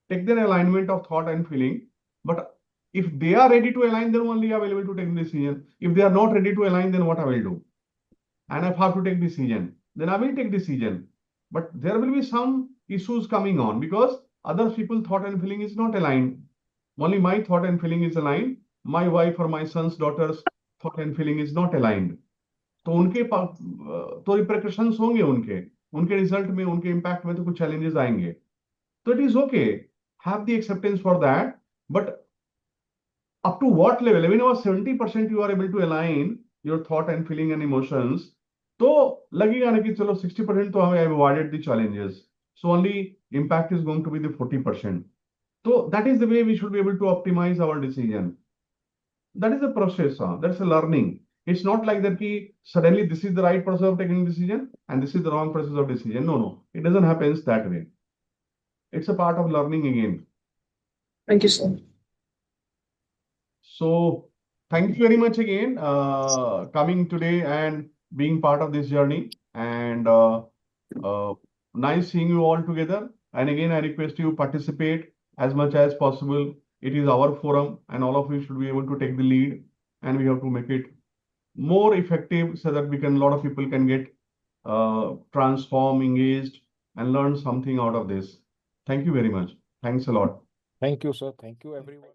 take their alignment of thought and feeling, but If they are ready to align, then only I will be able to take the decision. If they are not ready to align, then what I will do? And if I have to take decision, then I will take decision. But there will be some issues coming on because other people's thought and feeling is not aligned. Only my thought and feeling is aligned. My wife or my son's daughter's thought and feeling is not aligned. तो उनके तो रिpercussions होंगे उनके result में, उनके impact में तो कुछ challenges आएंगे. So it is okay. Have the acceptance for that. But up to what level? Even over 70% you are able to align your thought and feeling and emotions. तो लगेगा ना कि चलो 60% तो I have avoided the challenges. So only impact is going to be the 40%. So that is the way we should be able to optimize our decision. That is a process. That's a learning. It's not like that ki suddenly this is the right process of taking decision and this is the wrong process of decision. No. It doesn't happen that way. It's a part of learning again. Thank you, sir. So thank you very much again coming today and being part of this journey, and nice seeing you all together. And again, I request you participate as much as possible. It is our forum and all of you should be able to take the lead, and we have to make it more effective so that a lot of people can get transform, engaged, and learn something out of this. Thank you very much. Thanks a lot. Thank you, sir. Thank you, everyone.